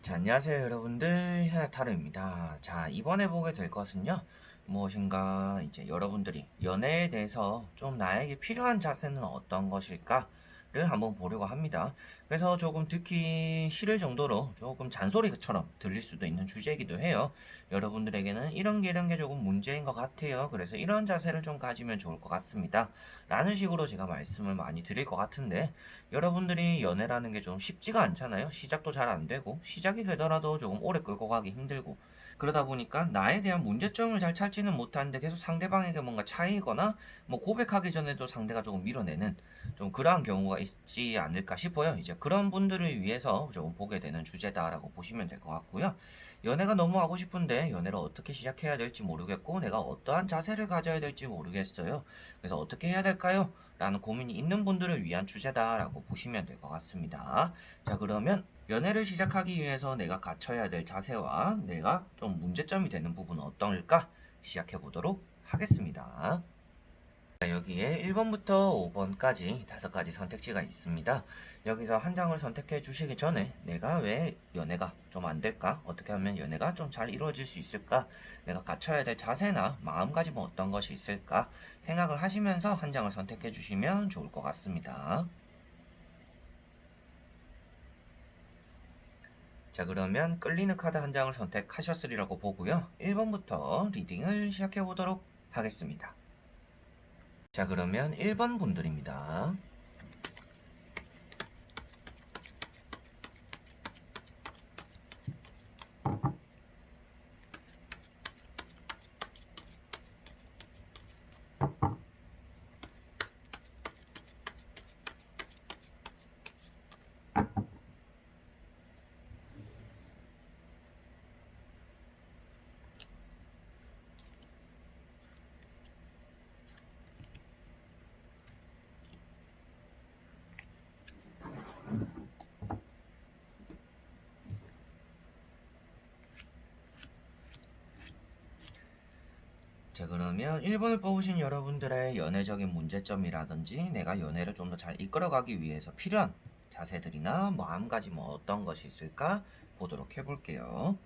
자, 안녕하세요, 여러분들. 현아타로입니다. 자, 이번에 보게 될 것은요, 무엇인가, 이제 여러분들이 연애에 대해서 좀 나에게 필요한 자세는 어떤 것일까를 한번 보려고 합니다. 그래서 조금 듣기 싫을 정도로 조금 잔소리처럼 들릴 수도 있는 주제이기도 해요. 여러분들에게는 이런 게 조금 문제인 것 같아요. 그래서 이런 자세를 좀 가지면 좋을 것 같습니다. 라는 식으로 제가 말씀을 많이 드릴 것 같은데, 여러분들이 연애라는 게 좀 쉽지가 않잖아요. 시작도 잘 안 되고, 시작이 되더라도 조금 오래 끌고 가기 힘들고, 그러다 보니까 나에 대한 문제점을 잘 찾지는 못하는데 계속 상대방에게 뭔가 차이거나, 뭐 고백하기 전에도 상대가 조금 밀어내는 좀 그러한 경우가 있지 않을까 싶어요. 이제 그런 분들을 위해서 조금 보게 되는 주제다라고 보시면 될 것 같고요. 연애가 너무 하고 싶은데 연애를 어떻게 시작해야 될지 모르겠고 내가 어떠한 자세를 가져야 될지 모르겠어요. 그래서 어떻게 해야 될까요? 라는 고민이 있는 분들을 위한 주제다라고 보시면 될 것 같습니다. 자, 그러면 연애를 시작하기 위해서 내가 갖춰야 될 자세와 내가 좀 문제점이 되는 부분은 어떨까? 시작해 보도록 하겠습니다. 자, 여기에 1번부터 5번까지 5가지 선택지가 있습니다. 여기서 한 장을 선택해 주시기 전에 내가 왜 연애가 좀 안 될까? 어떻게 하면 연애가 좀 잘 이루어질 수 있을까? 내가 갖춰야 될 자세나 마음가짐은 어떤 것이 있을까? 생각을 하시면서 한 장을 선택해 주시면 좋을 것 같습니다. 자, 그러면 끌리는 카드 한 장을 선택하셨으리라고 보고요. 1번부터 리딩을 시작해 보도록 하겠습니다. 자, 그러면 1번 분들입니다. 자, 그러면 1번을 뽑으신 여러분들의 연애적인 문제점이라든지 내가 연애를 좀 더 잘 이끌어가기 위해서 필요한 자세들이나 마음가짐 뭐 어떤 것이 있을까 보도록 해볼게요.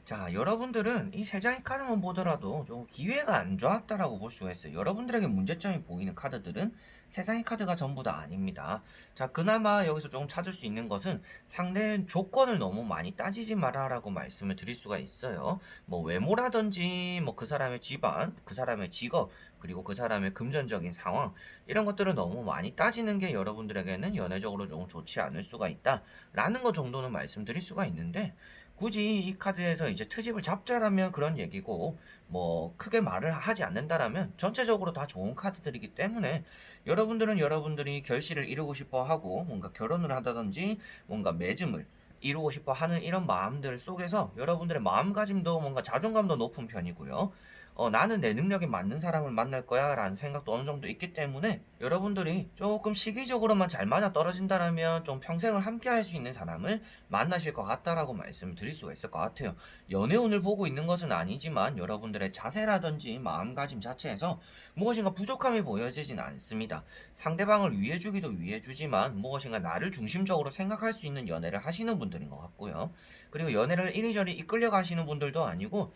자, 여러분들은 이 세 장의 카드만 보더라도 좀 기회가 안 좋았다라고 볼 수가 있어요. 여러분들에게 문제점이 보이는 카드들은 세 장의 카드가 전부 다 아닙니다. 자, 그나마 여기서 조금 찾을 수 있는 것은 상대의 조건을 너무 많이 따지지 마라라고 말씀을 드릴 수가 있어요. 뭐 외모라든지 뭐 그 사람의 집안, 그 사람의 직업, 그리고 그 사람의 금전적인 상황 이런 것들을 너무 많이 따지는 게 여러분들에게는 연애적으로 조금 좋지 않을 수가 있다라는 것 정도는 말씀드릴 수가 있는데 굳이 이 카드에서 이제 트집을 잡자라면 그런 얘기고 뭐 크게 말을 하지 않는다라면 전체적으로 다 좋은 카드들이기 때문에 여러분들은 여러분들이 결실을 이루고 싶어 하고 뭔가 결혼을 한다든지 뭔가 맺음을 이루고 싶어 하는 이런 마음들 속에서 여러분들의 마음가짐도 뭔가 자존감도 높은 편이고요. 나는 내 능력에 맞는 사람을 만날 거야 라는 생각도 어느 정도 있기 때문에 여러분들이 조금 시기적으로만 잘 맞아 떨어진다라면 좀 평생을 함께 할 수 있는 사람을 만나실 것 같다라고 말씀을 드릴 수가 있을 것 같아요. 연애운을 보고 있는 것은 아니지만 여러분들의 자세라든지 마음가짐 자체에서 무엇인가 부족함이 보여지진 않습니다. 상대방을 위해주기도 위해주지만 무엇인가 나를 중심적으로 생각할 수 있는 연애를 하시는 분들인 것 같고요. 그리고 연애를 이리저리 이끌려 가시는 분들도 아니고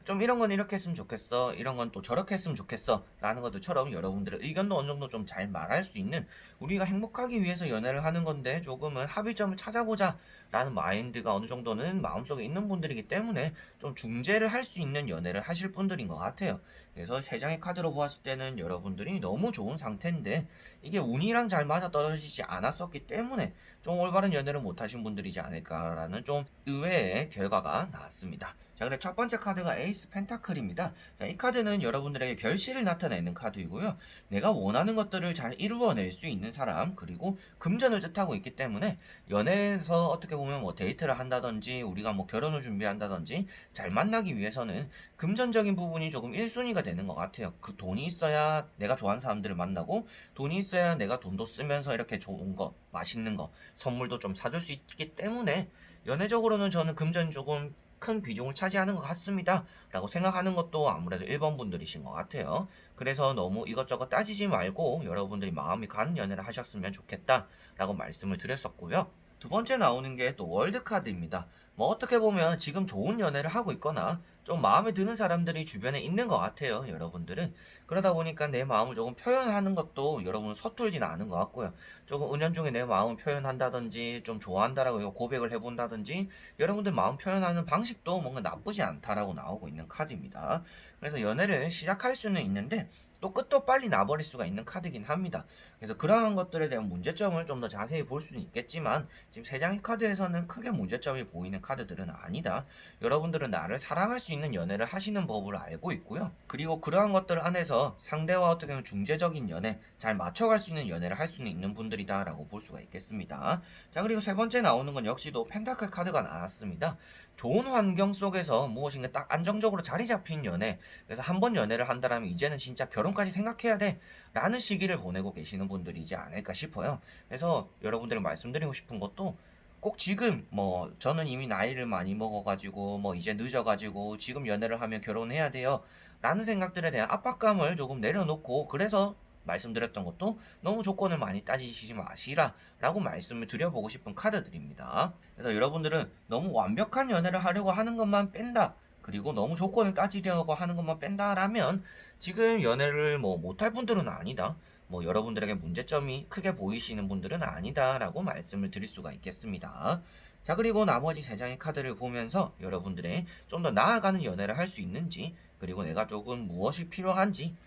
좀 이런 건 이렇게 했으면 좋겠어. 이런 건 또 저렇게 했으면 좋겠어. 라는 것들처럼 여러분들의 의견도 어느 정도 좀 잘 말할 수 있는 우리가 행복하기 위해서 연애를 하는 건데 조금은 합의점을 찾아보자. 라는 마인드가 어느 정도는 마음속에 있는 분들이기 때문에 좀 중재를 할 수 있는 연애를 하실 분들인 것 같아요. 그래서 세 장의 카드로 보았을 때는 여러분들이 너무 좋은 상태인데 이게 운이랑 잘 맞아 떨어지지 않았었기 때문에 좀 올바른 연애를 못 하신 분들이지 않을까라는 좀 의외의 결과가 나왔습니다. 자, 그래 첫 번째 카드가 에이스 펜타클입니다. 자, 이 카드는 여러분들에게 결실을 나타내는 카드이고요. 내가 원하는 것들을 잘 이루어낼 수 있는 사람, 그리고 금전을 뜻하고 있기 때문에 연애에서 어떻게 보면 뭐 데이트를 한다든지 우리가 뭐 결혼을 준비한다든지 잘 만나기 위해서는 금전적인 부분이 조금 1순위가 되는 것 같아요. 그 돈이 있어야 내가 좋아하는 사람들을 만나고 돈이 있어야 내가 돈도 쓰면서 이렇게 좋은 거, 맛있는 거, 선물도 좀 사줄 수 있기 때문에 연애적으로는 저는 금전이 조금 큰 비중을 차지하는 것 같습니다. 라고 생각하는 것도 아무래도 1번 분들이신 것 같아요. 그래서 너무 이것저것 따지지 말고 여러분들이 마음이 가는 연애를 하셨으면 좋겠다. 라고 말씀을 드렸었고요. 두 번째 나오는 게 또 월드카드입니다. 뭐 어떻게 보면 지금 좋은 연애를 하고 있거나 좀 마음에 드는 사람들이 주변에 있는 것 같아요, 여러분들은. 그러다 보니까 내 마음을 조금 표현하는 것도 여러분은 서툴지는 않은 것 같고요. 조금 은연중에 내 마음을 표현한다든지 좀 좋아한다라고 고백을 해본다든지 여러분들 마음 표현하는 방식도 뭔가 나쁘지 않다라고 나오고 있는 카드입니다. 그래서 연애를 시작할 수는 있는데 또 끝도 빨리 나버릴 수가 있는 카드긴 합니다. 그래서 그러한 것들에 대한 문제점을 좀 더 자세히 볼 수는 있겠지만 지금 세 장의 카드에서는 크게 문제점이 보이는 카드들은 아니다. 여러분들은 나를 사랑할 수 있는 연애를 하시는 법을 알고 있고요. 그리고 그러한 것들 안에서 상대와 어떻게 보면 중재적인 연애, 잘 맞춰갈 수 있는 연애를 할 수는 있는 분들이다 라고 볼 수가 있겠습니다. 자, 그리고 세 번째 나오는 건 역시도 펜타클 카드가 나왔습니다. 좋은 환경 속에서 무엇인가 딱 안정적으로 자리 잡힌 연애, 그래서 한 번 연애를 한다면 이제는 진짜 결혼까지 생각해야 돼 라는 시기를 보내고 계시는 분들이지 않을까 싶어요. 그래서 여러분들이 말씀드리고 싶은 것도 꼭 지금 뭐 저는 이미 나이를 많이 먹어가지고 뭐 이제 늦어가지고 지금 연애를 하면 결혼해야 돼요 라는 생각들에 대한 압박감을 조금 내려놓고, 그래서 말씀드렸던 것도 너무 조건을 많이 따지시지 마시라 라고 말씀을 드려보고 싶은 카드들입니다. 그래서 여러분들은 너무 완벽한 연애를 하려고 하는 것만 뺀다, 그리고 너무 조건을 따지려고 하는 것만 뺀다라면 지금 연애를 뭐 못할 분들은 아니다, 뭐 여러분들에게 문제점이 크게 보이시는 분들은 아니다 라고 말씀을 드릴 수가 있겠습니다. 자, 그리고 나머지 세 장의 카드를 보면서 여러분들의 좀 더 나아가는 연애를 할 수 있는지, 그리고 내가 조금 무엇이 필요한지,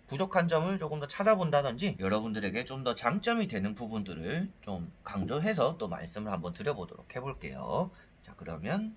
부족한 점을 조금 더 찾아본다든지 여러분들에게 좀 더 장점이 되는 부분들을 좀 강조해서 또 말씀을 한번 드려보도록 해볼게요. 자, 그러면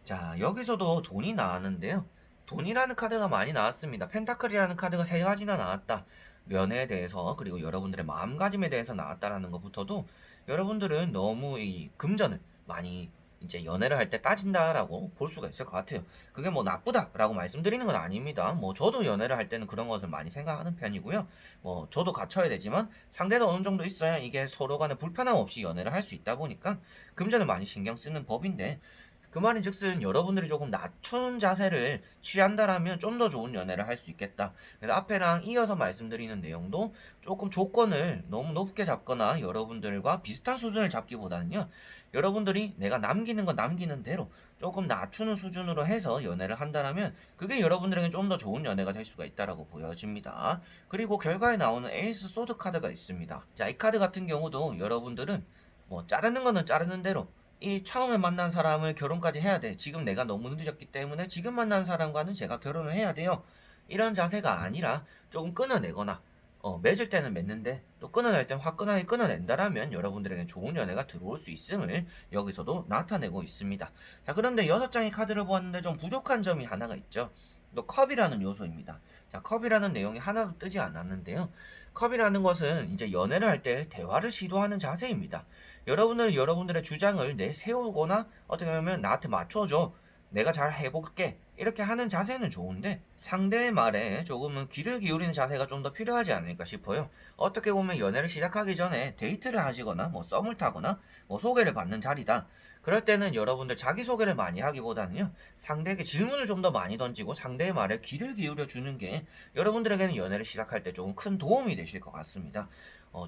자, 여기서도 돈이 나왔는데요. 돈이라는 카드가 많이 나왔습니다. 펜타클이라는 카드가 세 가지나 나왔다. 연애에 대해서, 그리고 여러분들의 마음가짐에 대해서 나왔다라는 것부터도 여러분들은 너무 이 금전을 많이 이제 연애를 할 때 따진다라고 볼 수가 있을 것 같아요. 그게 뭐 나쁘다라고 말씀드리는 건 아닙니다. 뭐 저도 연애를 할 때는 그런 것을 많이 생각하는 편이고요. 뭐 저도 갖춰야 되지만 상대도 어느 정도 있어야 이게 서로 간에 불편함 없이 연애를 할 수 있다 보니까 금전을 많이 신경 쓰는 법인데, 그 말인즉슨 여러분들이 조금 낮춘 자세를 취한다라면 좀 더 좋은 연애를 할 수 있겠다. 그래서 앞에랑 이어서 말씀드리는 내용도 조금 조건을 너무 높게 잡거나 여러분들과 비슷한 수준을 잡기보다는요, 여러분들이 내가 남기는 건 남기는 대로 조금 낮추는 수준으로 해서 연애를 한다라면 그게 여러분들에게 좀 더 좋은 연애가 될 수가 있다라고 보여집니다. 그리고 결과에 나오는 에이스 소드 카드가 있습니다. 자, 이 카드 같은 경우도 여러분들은 뭐 자르는 거는 자르는 대로, 이 처음에 만난 사람을 결혼까지 해야 돼, 지금 내가 너무 늦었기 때문에 지금 만난 사람과는 제가 결혼을 해야 돼요, 이런 자세가 아니라 조금 끊어내거나 맺을 때는 맺는데 또 끊어낼 땐 화끈하게 끊어낸다라면 여러분들에게 좋은 연애가 들어올 수 있음을 여기서도 나타내고 있습니다. 자, 그런데 6장의 카드를 보았는데 좀 부족한 점이 하나가 있죠. 또 컵이라는 요소입니다. 자, 컵이라는 내용이 하나도 뜨지 않았는데요. 컵이라는 것은 이제 연애를 할 때 대화를 시도하는 자세입니다. 여러분은 여러분들의 주장을 내세우거나 어떻게 보면 나한테 맞춰줘, 내가 잘 해볼게, 이렇게 하는 자세는 좋은데 상대의 말에 조금은 귀를 기울이는 자세가 좀 더 필요하지 않을까 싶어요. 어떻게 보면 연애를 시작하기 전에 데이트를 하시거나 뭐 썸을 타거나 뭐 소개를 받는 자리다. 그럴 때는 여러분들 자기소개를 많이 하기보다는요, 상대에게 질문을 좀 더 많이 던지고 상대의 말에 귀를 기울여 주는 게 여러분들에게는 연애를 시작할 때 조금 큰 도움이 되실 것 같습니다.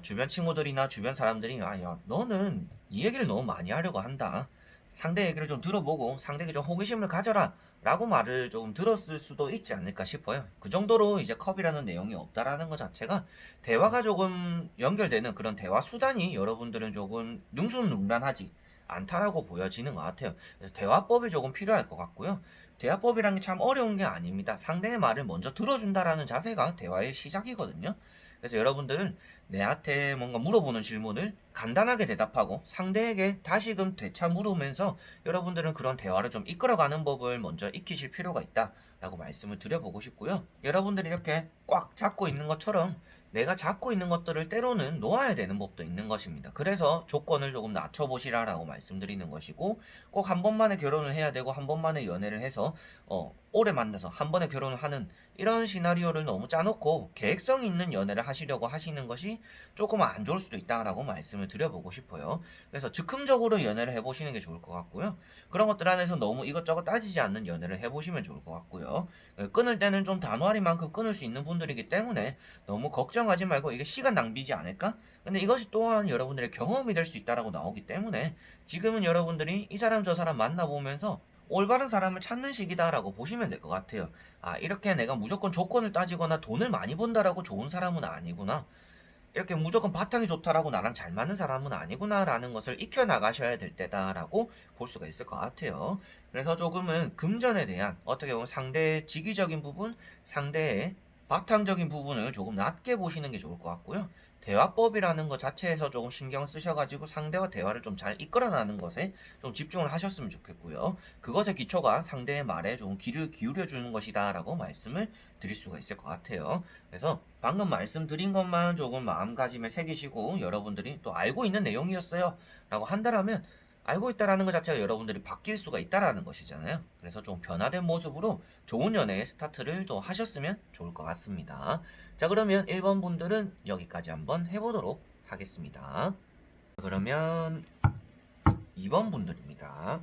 주변 친구들이나 주변 사람들이 야, 너는 이 얘기를 너무 많이 하려고 한다, 상대 얘기를 좀 들어보고 상대에게 좀 호기심을 가져라 라고 말을 좀 들었을 수도 있지 않을까 싶어요. 그 정도로 이제 컵이라는 내용이 없다라는 것 자체가 대화가 조금 연결되는 그런 대화 수단이 여러분들은 조금 능수능란하지 않다라고 보여지는 것 같아요. 그래서 대화법이 조금 필요할 것 같고요. 대화법이란 게 참 어려운 게 아닙니다. 상대의 말을 먼저 들어준다라는 자세가 대화의 시작이거든요. 그래서 여러분들은 내한테 뭔가 물어보는 질문을 간단하게 대답하고 상대에게 다시금 되차 물으면서 여러분들은 그런 대화를 좀 이끌어가는 법을 먼저 익히실 필요가 있다라고 말씀을 드려보고 싶고요. 여러분들이 이렇게 꽉 잡고 있는 것처럼 내가 잡고 있는 것들을 때로는 놓아야 되는 법도 있는 것입니다. 그래서 조건을 조금 낮춰보시라라고 말씀드리는 것이고, 꼭 한 번만에 결혼을 해야 되고 한 번만에 연애를 해서 오래 만나서 한 번에 결혼을 하는 이런 시나리오를 너무 짜놓고 계획성 있는 연애를 하시려고 하시는 것이 조금 안 좋을 수도 있다라고 말씀을 드려보고 싶어요. 그래서 즉흥적으로 연애를 해보시는 게 좋을 것 같고요. 그런 것들 안에서 너무 이것저것 따지지 않는 연애를 해보시면 좋을 것 같고요. 끊을 때는 좀 단호하리만큼 끊을 수 있는 분들이기 때문에 너무 걱정하지 말고 이게 시간 낭비지 않을까? 근데 이것이 또한 여러분들의 경험이 될 수 있다라고 나오기 때문에 지금은 여러분들이 이 사람 저 사람 만나보면서 올바른 사람을 찾는 시기다라고 보시면 될 것 같아요. 아, 이렇게 내가 무조건 조건을 따지거나 돈을 많이 번다라고 좋은 사람은 아니구나. 이렇게 무조건 바탕이 좋다라고 나랑 잘 맞는 사람은 아니구나라는 것을 익혀나가셔야 될 때다라고 볼 수가 있을 것 같아요. 그래서 조금은 금전에 대한 어떻게 보면 상대의 직위적인 부분, 상대의 바탕적인 부분을 조금 낮게 보시는 게 좋을 것 같고요. 대화법이라는 것 자체에서 조금 신경 쓰셔가지고 상대와 대화를 좀 잘 이끌어나는 것에 좀 집중을 하셨으면 좋겠고요. 그것의 기초가 상대의 말에 좀 귀를 기울여 주는 것이다 라고 말씀을 드릴 수가 있을 것 같아요. 그래서 방금 말씀드린 것만 조금 마음가짐에 새기시고 여러분들이 또 알고 있는 내용이었어요 라고 한다라면 알고 있다라는 것 자체가 여러분들이 바뀔 수가 있다라는 것이잖아요. 그래서 좀 변화된 모습으로 좋은 연애의 스타트를 또 하셨으면 좋을 것 같습니다. 자, 그러면 1번 분들은 여기까지 한번 해보도록 하겠습니다. 그러면 2번 분들입니다.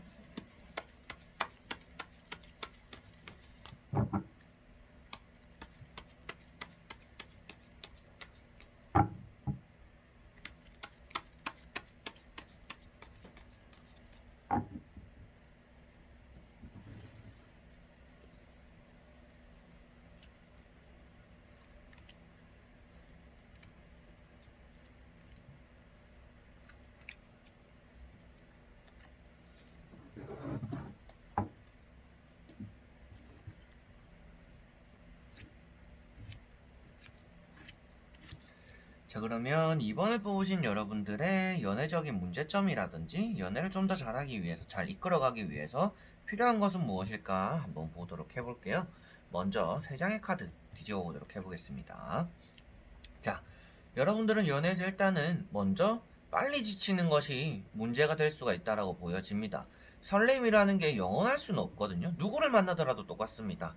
자, 그러면 2번을 뽑으신 여러분들의 연애적인 문제점이라든지 연애를 좀 더 잘하기 위해서, 잘 이끌어가기 위해서 필요한 것은 무엇일까 한번 보도록 해볼게요. 먼저 3장의 카드 뒤집어 보도록 해보겠습니다. 자, 여러분들은 연애에서 일단은 먼저 빨리 지치는 것이 문제가 될 수가 있다라고 보여집니다. 설렘이라는 게 영원할 수는 없거든요. 누구를 만나더라도 똑같습니다.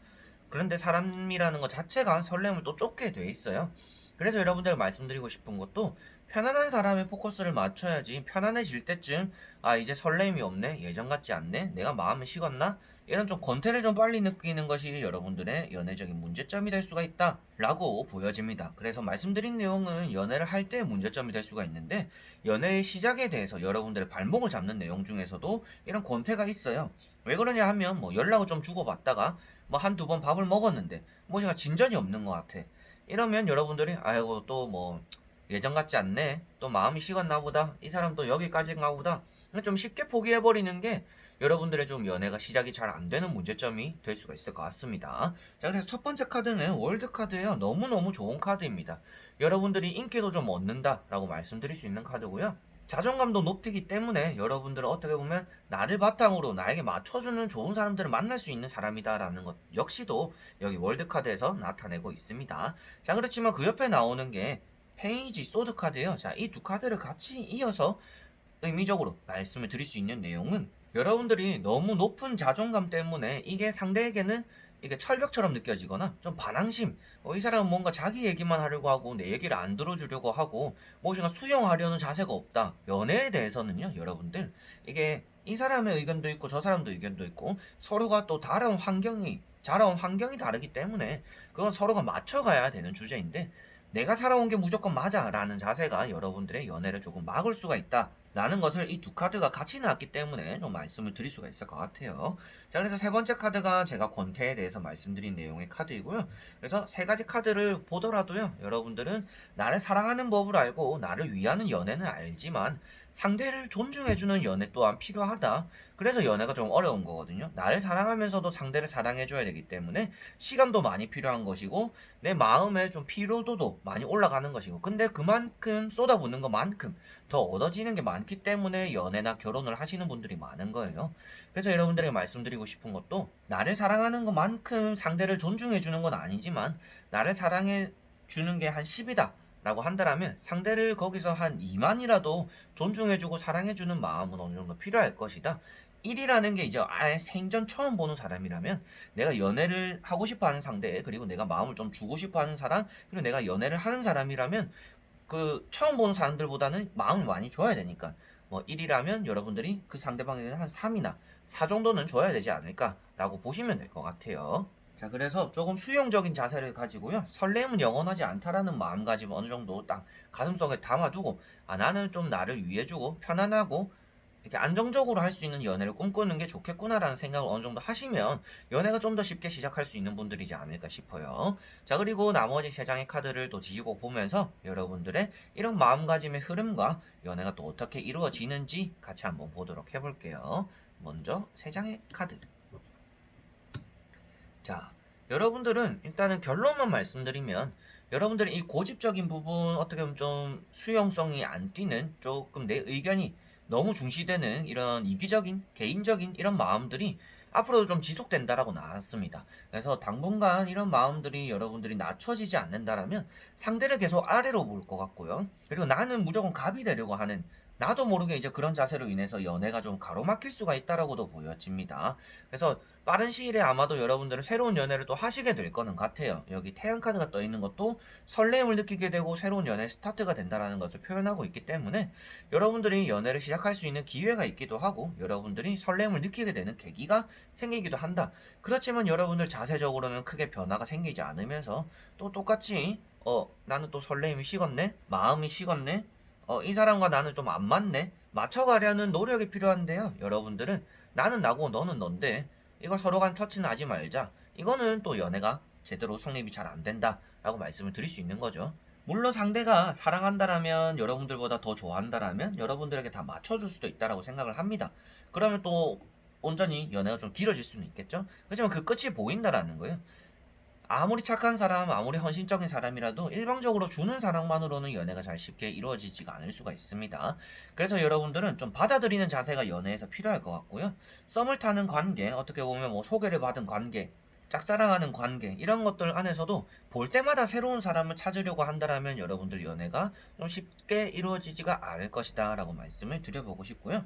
그런데 사람이라는 것 자체가 설렘을 또 쫓게 돼 있어요. 그래서 여러분들 말씀드리고 싶은 것도 편안한 사람에 포커스를 맞춰야지 편안해질 때쯤 아 이제 설렘이 없네 예전 같지 않네 내가 마음이 식었나 이런 좀 권태를 좀 빨리 느끼는 것이 여러분들의 연애적인 문제점이 될 수가 있다 라고 보여집니다. 그래서 말씀드린 내용은 연애를 할 때 문제점이 될 수가 있는데 연애의 시작에 대해서 여러분들의 발목을 잡는 내용 중에서도 이런 권태가 있어요. 왜 그러냐 하면 뭐 연락을 좀 주고받다가 뭐 한두 번 밥을 먹었는데 뭐가 진전이 없는 것 같아. 이러면 여러분들이 아이고 또 뭐 예전 같지 않네 또 마음이 식었나 보다 이 사람 또 여기까지인가 보다 좀 쉽게 포기해버리는 게 여러분들의 좀 연애가 시작이 잘 안 되는 문제점이 될 수가 있을 것 같습니다. 자, 그래서 첫 번째 카드는 월드 카드예요. 너무너무 좋은 카드입니다. 여러분들이 인기도 좀 얻는다 라고 말씀드릴 수 있는 카드고요. 자존감도 높이기 때문에 여러분들은 어떻게 보면 나를 바탕으로 나에게 맞춰주는 좋은 사람들을 만날 수 있는 사람이다라는 것 역시도 여기 월드카드에서 나타내고 있습니다. 자, 그렇지만 그 옆에 나오는 게 페이지 소드 카드예요. 자, 이 두 카드를 같이 이어서 의미적으로 말씀을 드릴 수 있는 내용은 여러분들이 너무 높은 자존감 때문에 이게 상대에게는 이게 철벽처럼 느껴지거나 좀 반항심 이 사람은 뭔가 자기 얘기만 하려고 하고 내 얘기를 안 들어주려고 하고 무엇인가 수용하려는 자세가 없다. 연애에 대해서는요 여러분들 이게 이 사람의 의견도 있고 저 사람도 의견도 있고 서로가 또 다른 환경이 자라온 환경이 다르기 때문에 그건 서로가 맞춰가야 되는 주제인데 내가 살아온 게 무조건 맞아 라는 자세가 여러분들의 연애를 조금 막을 수가 있다 라는 것을 이 두 카드가 같이 나왔기 때문에 좀 말씀을 드릴 수가 있을 것 같아요. 자, 그래서 세 번째 카드가 제가 권태에 대해서 말씀드린 내용의 카드이고요. 그래서 세 가지 카드를 보더라도요 여러분들은 나를 사랑하는 법을 알고 나를 위하는 연애는 알지만 상대를 존중해주는 연애 또한 필요하다. 그래서 연애가 좀 어려운 거거든요. 나를 사랑하면서도 상대를 사랑해줘야 되기 때문에 시간도 많이 필요한 것이고 내 마음에 좀 피로도도 많이 올라가는 것이고 근데 그만큼 쏟아붓는 것만큼 더 얻어지는 게 많기 때문에 연애나 결혼을 하시는 분들이 많은 거예요. 그래서 여러분들에게 말씀드리고 싶은 것도 나를 사랑하는 것만큼 상대를 존중해주는 건 아니지만 나를 사랑해 주는 게 한 10이다 라고 한다면 상대를 거기서 한 2만이라도 존중해주고 사랑해주는 마음은 어느 정도 필요할 것이다. 1이라는 게 이제 아예 생전 처음 보는 사람이라면 내가 연애를 하고 싶어 하는 상대, 그리고 내가 마음을 좀 주고 싶어 하는 사람, 그리고 내가 연애를 하는 사람이라면 그 처음 보는 사람들보다는 마음을 많이 줘야 되니까 뭐 1이라면 여러분들이 그 상대방에게는 한 3이나 4 정도는 줘야 되지 않을까라고 보시면 될 것 같아요. 자, 그래서 조금 수용적인 자세를 가지고요. 설렘은 영원하지 않다라는 마음가짐을 어느 정도 딱 가슴속에 담아두고, 아, 나는 좀 나를 위해주고 편안하고 이렇게 안정적으로 할 수 있는 연애를 꿈꾸는 게 좋겠구나라는 생각을 어느 정도 하시면 연애가 좀 더 쉽게 시작할 수 있는 분들이지 않을까 싶어요. 자, 그리고 나머지 3장의 카드를 또 뒤집어 보면서 여러분들의 이런 마음가짐의 흐름과 연애가 또 어떻게 이루어지는지 같이 한번 보도록 해볼게요. 먼저 3장의 카드. 자, 여러분들은 일단은 결론만 말씀드리면 여러분들이 이 고집적인 부분, 어떻게 보면 좀 수용성이 안 띄는, 조금 내 의견이 너무 중시되는 이런 이기적인 개인적인 이런 마음들이 앞으로도 좀 지속된다라고 나왔습니다. 그래서 당분간 이런 마음들이 여러분들이 낮춰지지 않는다라면 상대를 계속 아래로 볼 것 같고요. 그리고 나는 무조건 갑이 되려고 하는, 나도 모르게 이제 그런 자세로 인해서 연애가 좀 가로막힐 수가 있다라고도 보여집니다. 그래서 빠른 시일에 아마도 여러분들은 새로운 연애를 또 하시게 될 거는 같아요. 여기 태양 카드가 떠 있는 것도 설렘을 느끼게 되고 새로운 연애 스타트가 된다라는 것을 표현하고 있기 때문에 여러분들이 연애를 시작할 수 있는 기회가 있기도 하고 여러분들이 설렘을 느끼게 되는 계기가 생기기도 한다. 그렇지만 여러분들 자세적으로는 크게 변화가 생기지 않으면서 또 똑같이 나는 또 설렘이 식었네, 마음이 식었네, 이 사람과 나는 좀 안 맞네, 맞춰가려는 노력이 필요한데요. 여러분들은 나는 나고 너는 넌데 이거 서로 간 터치는 하지 말자. 이거는 또 연애가 제대로 성립이 잘 안 된다라고 말씀을 드릴 수 있는 거죠. 물론 상대가 사랑한다라면, 여러분들보다 더 좋아한다라면 여러분들에게 다 맞춰줄 수도 있다라고 생각을 합니다. 그러면 또 온전히 연애가 좀 길어질 수는 있겠죠. 하지만 그 끝이 보인다라는 거예요. 아무리 착한 사람, 아무리 헌신적인 사람이라도 일방적으로 주는 사랑만으로는 연애가 잘 쉽게 이루어지지가 않을 수가 있습니다. 그래서 여러분들은 좀 받아들이는 자세가 연애에서 필요할 것 같고요. 썸을 타는 관계, 어떻게 보면 뭐 소개를 받은 관계, 짝사랑하는 관계, 이런 것들 안에서도 볼 때마다 새로운 사람을 찾으려고 한다라면 여러분들 연애가 좀 쉽게 이루어지지가 않을 것이다 라고 말씀을 드려보고 싶고요.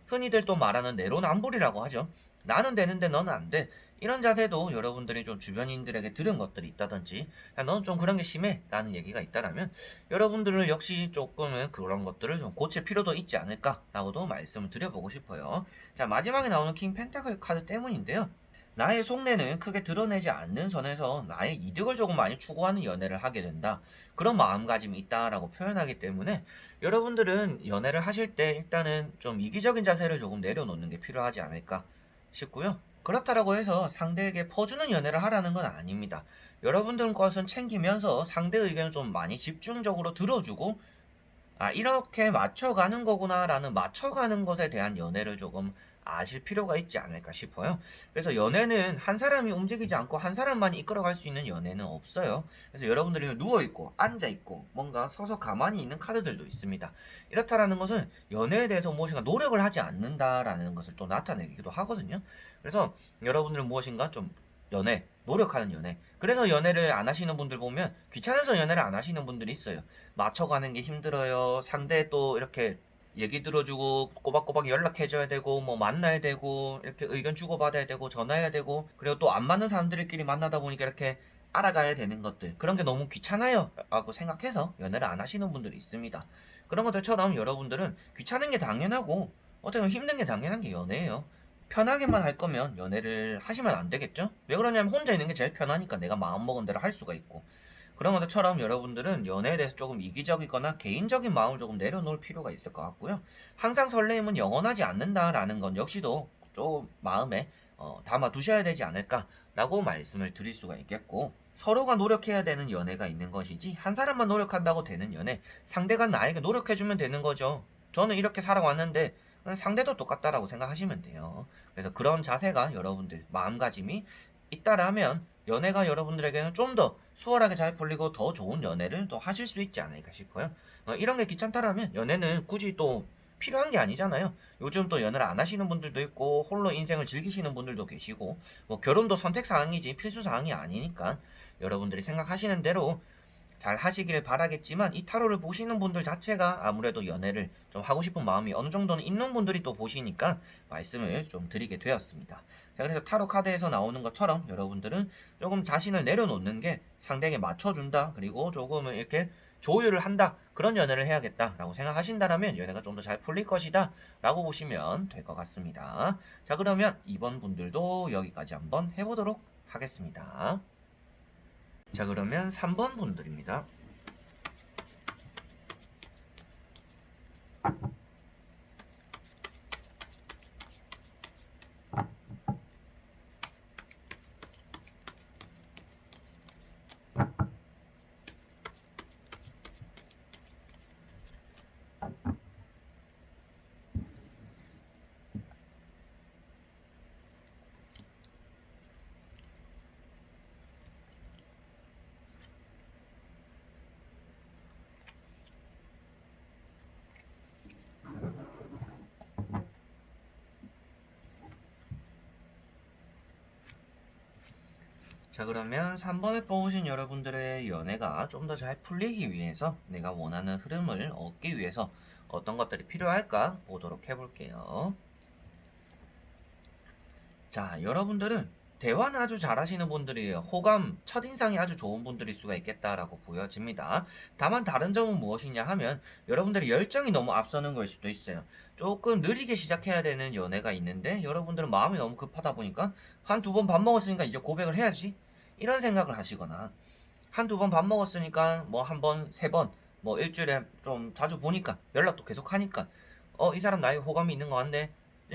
흔히들 또 말하는 내로남불이라고 하죠. 나는 되는데 너는 안 돼. 이런 자세도 여러분들이 좀 주변인들에게 들은 것들이 있다든지, 야, 너는 좀 그런 게 심해 라는 얘기가 있다라면 여러분들을 역시 조금은 그런 것들을 좀 고칠 필요도 있지 않을까 라고도 말씀을 드려보고 싶어요. 자, 마지막에 나오는 킹 펜타클 카드 때문인데요. 나의 속내는 크게 드러내지 않는 선에서 나의 이득을 조금 많이 추구하는 연애를 하게 된다. 그런 마음가짐이 있다라고 표현하기 때문에 여러분들은 연애를 하실 때 일단은 좀 이기적인 자세를 조금 내려놓는 게 필요하지 않을까 싶고요. 그렇다라고 해서 상대에게 퍼주는 연애를 하라는 건 아닙니다. 여러분들 것은 챙기면서 상대 의견을 좀 많이 집중적으로 들어주고, 아, 이렇게 맞춰가는 거구나라는, 맞춰가는 것에 대한 연애를 조금 아실 필요가 있지 않을까 싶어요. 그래서 연애는 한 사람이 움직이지 않고 한 사람만 이끌어갈 수 있는 연애는 없어요. 그래서 여러분들이 누워있고 앉아있고 뭔가 서서 가만히 있는 카드들도 있습니다. 이렇다라는 것은 연애에 대해서 무엇인가 노력을 하지 않는다라는 것을 또 나타내기도 하거든요. 그래서 여러분들은 무엇인가 좀 연애, 노력하는 연애. 그래서 연애를 안 하시는 분들 보면 귀찮아서 연애를 안 하시는 분들이 있어요. 맞춰가는 게 힘들어요. 상대 또 이렇게 얘기 들어주고 꼬박꼬박 연락해줘야 되고 뭐 만나야 되고 이렇게 의견 주고받아야 되고 전화해야 되고, 그리고 또 안 맞는 사람들끼리 만나다 보니까 이렇게 알아가야 되는 것들, 그런 게 너무 귀찮아요 라고 생각해서 연애를 안 하시는 분들이 있습니다. 그런 것들처럼 여러분들은 귀찮은 게 당연하고 어떻게 보면 힘든 게 당연한 게 연애예요. 편하게만 할 거면 연애를 하시면 안 되겠죠? 왜 그러냐면 혼자 있는 게 제일 편하니까 내가 마음먹은 대로 할 수가 있고. 그런 것들처럼 여러분들은 연애에 대해서 조금 이기적이거나 개인적인 마음을 조금 내려놓을 필요가 있을 것 같고요. 항상 설레임은 영원하지 않는다라는 건 역시도 좀 마음에 담아 두셔야 되지 않을까라고 말씀을 드릴 수가 있겠고, 서로가 노력해야 되는 연애가 있는 것이지 한 사람만 노력한다고 되는 연애, 상대가 나에게 노력해주면 되는 거죠. 저는 이렇게 살아왔는데 상대도 똑같다라고 생각하시면 돼요. 그래서 그런 자세가 여러분들 마음가짐이 있다라면 연애가 여러분들에게는 좀 더 수월하게 잘 풀리고 더 좋은 연애를 또 하실 수 있지 않을까 싶어요. 이런 게 귀찮다라면 연애는 굳이 또 필요한 게 아니잖아요. 요즘 또 연애를 안 하시는 분들도 있고 홀로 인생을 즐기시는 분들도 계시고, 뭐 결혼도 선택사항이지 필수사항이 아니니까 여러분들이 생각하시는 대로 잘 하시길 바라겠지만 이 타로를 보시는 분들 자체가 아무래도 연애를 좀 하고 싶은 마음이 어느 정도는 있는 분들이 또 보시니까 말씀을 좀 드리게 되었습니다. 자, 그래서 타로 카드에서 나오는 것처럼 여러분들은 조금 자신을 내려놓는 게 상대에게 맞춰준다. 그리고 조금은 이렇게 조율을 한다. 그런 연애를 해야겠다라고 생각하신다면 연애가 좀 더 잘 풀릴 것이다. 라고 보시면 될 것 같습니다. 자, 그러면 이번 분들도 여기까지 한번 해보도록 하겠습니다. 자, 그러면 3번 분들입니다. 자, 그러면 3번을 뽑으신 여러분들의 연애가 좀 더 잘 풀리기 위해서 내가 원하는 흐름을 얻기 위해서 어떤 것들이 필요할까 보도록 해볼게요. 자, 여러분들은 대화는 아주 잘하시는 분들이에요. 호감, 첫인상이 아주 좋은 분들일 수가 있겠다라고 보여집니다. 다만 다른 점은 무엇이냐 하면 여러분들이 열정이 너무 앞서는 걸 수도 있어요. 조금 느리게 시작해야 되는 연애가 있는데 여러분들은 마음이 너무 급하다 보니까 한두 번 밥 먹었으니까 이제 고백을 해야지 이런 생각을 하시거나 한두 번 밥 먹었으니까 뭐 한 번, 세 번, 뭐 일주일에 좀 자주 보니까 연락도 계속 하니까 이 사람 나에게 호감이 있는 것 같네.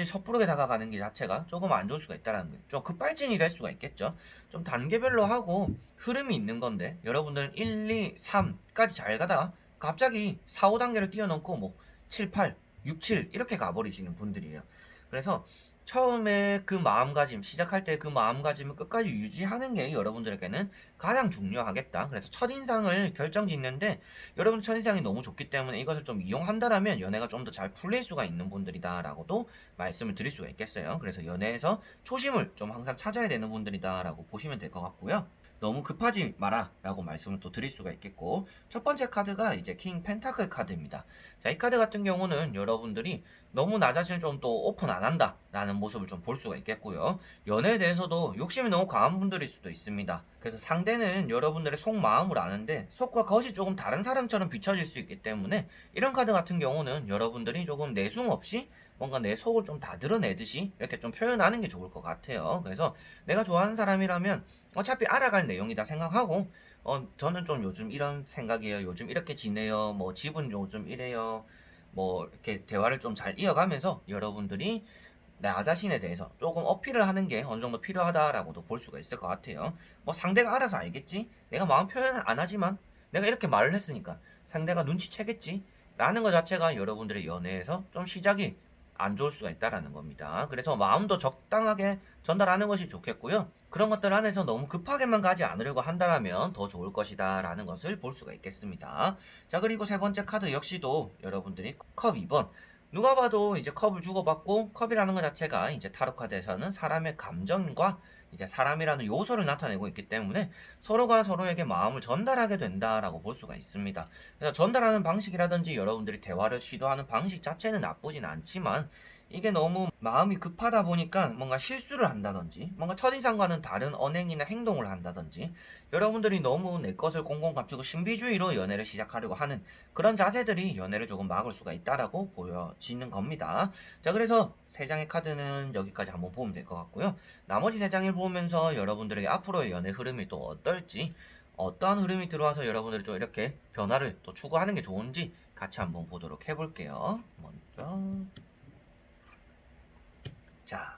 섣부르게 다가가는 게 자체가 조금 안 좋을 수가 있다는 거예요. 좀 급발진이 될 수가 있겠죠. 좀 단계별로 하고 흐름이 있는 건데 여러분들은 1, 2, 3까지 잘 가다가 갑자기 4, 5단계를 뛰어넘고 뭐 7, 8, 6, 7 이렇게 가버리시는 분들이에요. 그래서 처음에 그 마음가짐, 시작할 때 그 마음가짐을 끝까지 유지하는 게 여러분들에게는 가장 중요하겠다. 그래서 첫인상을 결정짓는데 여러분 첫인상이 너무 좋기 때문에 이것을 좀 이용한다라면 연애가 좀 더 잘 풀릴 수가 있는 분들이다라고도 말씀을 드릴 수가 있겠어요. 그래서 연애에서 초심을 좀 항상 찾아야 되는 분들이다라고 보시면 될 것 같고요. 너무 급하지 마라 라고 말씀을 또 드릴 수가 있겠고, 첫 번째 카드가 이제 킹 펜타클 카드입니다. 자, 이 카드 같은 경우는 여러분들이 너무 나 자신을 좀 또 오픈 안 한다 라는 모습을 좀 볼 수가 있겠고요. 연애에 대해서도 욕심이 너무 강한 분들일 수도 있습니다. 그래서 상대는 여러분들의 속마음을 아는데 속과 겉이 조금 다른 사람처럼 비춰질 수 있기 때문에 이런 카드 같은 경우는 여러분들이 조금 내숭 없이 뭔가 내 속을 좀 다 드러내듯이 이렇게 좀 표현하는 게 좋을 것 같아요. 그래서 내가 좋아하는 사람이라면 어차피 알아갈 내용이다 생각하고 저는 좀 요즘 이런 생각이에요. 요즘 이렇게 지내요. 뭐 집은 요즘 이래요. 뭐 이렇게 대화를 좀 잘 이어가면서 여러분들이 나 자신에 대해서 조금 어필을 하는 게 어느 정도 필요하다라고도 볼 수가 있을 것 같아요. 뭐 상대가 알아서 알겠지. 내가 마음 표현 안 하지만 내가 이렇게 말을 했으니까 상대가 눈치채겠지. 라는 것 자체가 여러분들의 연애에서 좀 시작이 안 좋을 수가 있다라는 겁니다. 그래서 마음도 적당하게 전달하는 것이 좋겠고요. 그런 것들 안에서 너무 급하게만 가지 않으려고 한다면 더 좋을 것이다 라는 것을 볼 수가 있겠습니다. 자, 그리고 세 번째 카드 역시도 여러분들이 컵 2번, 누가 봐도 이제 컵을 주고받고, 컵이라는 것 자체가 이제 타로 카드에서는 사람의 감정과 이제 사람이라는 요소를 나타내고 있기 때문에 서로가 서로에게 마음을 전달하게 된다라고 볼 수가 있습니다. 그래서 전달하는 방식이라든지 여러분들이 대화를 시도하는 방식 자체는 나쁘진 않지만 이게 너무 마음이 급하다 보니까 뭔가 실수를 한다든지 뭔가 첫인상과는 다른 언행이나 행동을 한다든지 여러분들이 너무 내 것을 꽁꽁 감추고 신비주의로 연애를 시작하려고 하는 그런 자세들이 연애를 조금 막을 수가 있다라고 보여지는 겁니다. 자, 그래서 세 장의 카드는 여기까지 한번 보면 될 것 같고요. 나머지 세 장을 보면서 여러분들에게 앞으로의 연애 흐름이 또 어떨지, 어떠한 흐름이 들어와서 여러분들이 좀 이렇게 변화를 또 추구하는 게 좋은지 같이 한번 보도록 해볼게요. 먼저 자,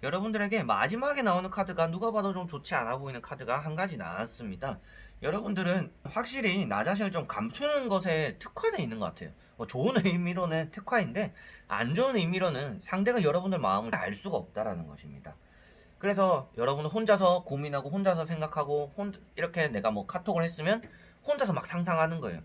여러분들에게 마지막에 나오는 카드가 누가 봐도 좀 좋지 않아 보이는 카드가 한 가지 나왔습니다. 여러분들은 확실히 나 자신을 좀 감추는 것에 특화되어 있는 것 같아요. 뭐 좋은 의미로는 특화인데 안 좋은 의미로는 상대가 여러분들 마음을 알 수가 없다라는 것입니다. 그래서 여러분은 혼자서 고민하고 혼자서 생각하고 이렇게 내가 뭐 카톡을 했으면 혼자서 막 상상하는 거예요.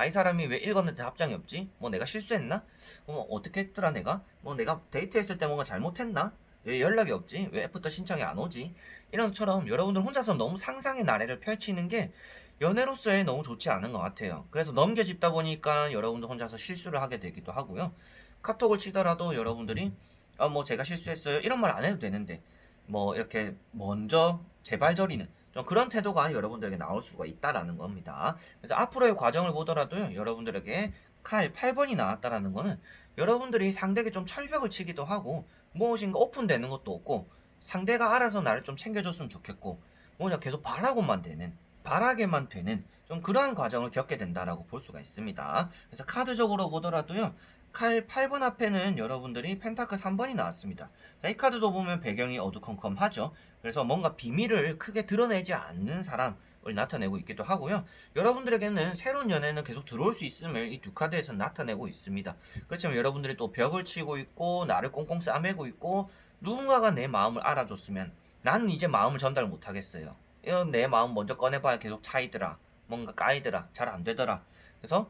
이 사람이 왜 읽었는데 답장이 없지? 뭐 내가 실수했나? 뭐 어떻게 했더라 내가? 뭐 내가 데이트했을 때 뭔가 잘못했나? 왜 연락이 없지? 왜 애프터 신청이 안 오지? 이런 것처럼 여러분들 혼자서 너무 상상의 나래를 펼치는 게 연애로서의 너무 좋지 않은 것 같아요. 그래서 넘겨짚다 보니까 여러분들 혼자서 실수를 하게 되기도 하고요. 카톡을 치더라도 여러분들이 뭐 제가 실수했어요 이런 말 안 해도 되는데 뭐 이렇게 먼저 제발저리는 좀 그런 태도가 여러분들에게 나올 수가 있다라는 겁니다. 그래서 앞으로의 과정을 보더라도요, 여러분들에게 칼 8번이 나왔다라는 거는 여러분들이 상대에게 좀 철벽을 치기도 하고 무엇인가 오픈되는 것도 없고 상대가 알아서 나를 좀 챙겨줬으면 좋겠고 뭐냐 계속 바라게만 되는 좀 그러한 과정을 겪게 된다라고 볼 수가 있습니다. 그래서 카드적으로 보더라도요, 칼 8번 앞에는 여러분들이 펜타클 3번이 나왔습니다. 자, 이 카드도 보면 배경이 어두컴컴하죠. 그래서 뭔가 비밀을 크게 드러내지 않는 사람을 나타내고 있기도 하고요. 여러분들에게는 새로운 연애는 계속 들어올 수 있음을 이 두 카드에서 나타내고 있습니다. 그렇지만 여러분들이 또 벽을 치고 있고 나를 꽁꽁 싸매고 있고 누군가가 내 마음을 알아줬으면 나는 이제 마음을 전달 못하겠어요. 이건 내 마음 먼저 꺼내봐야 계속 차이더라. 뭔가 까이더라. 잘 안되더라. 그래서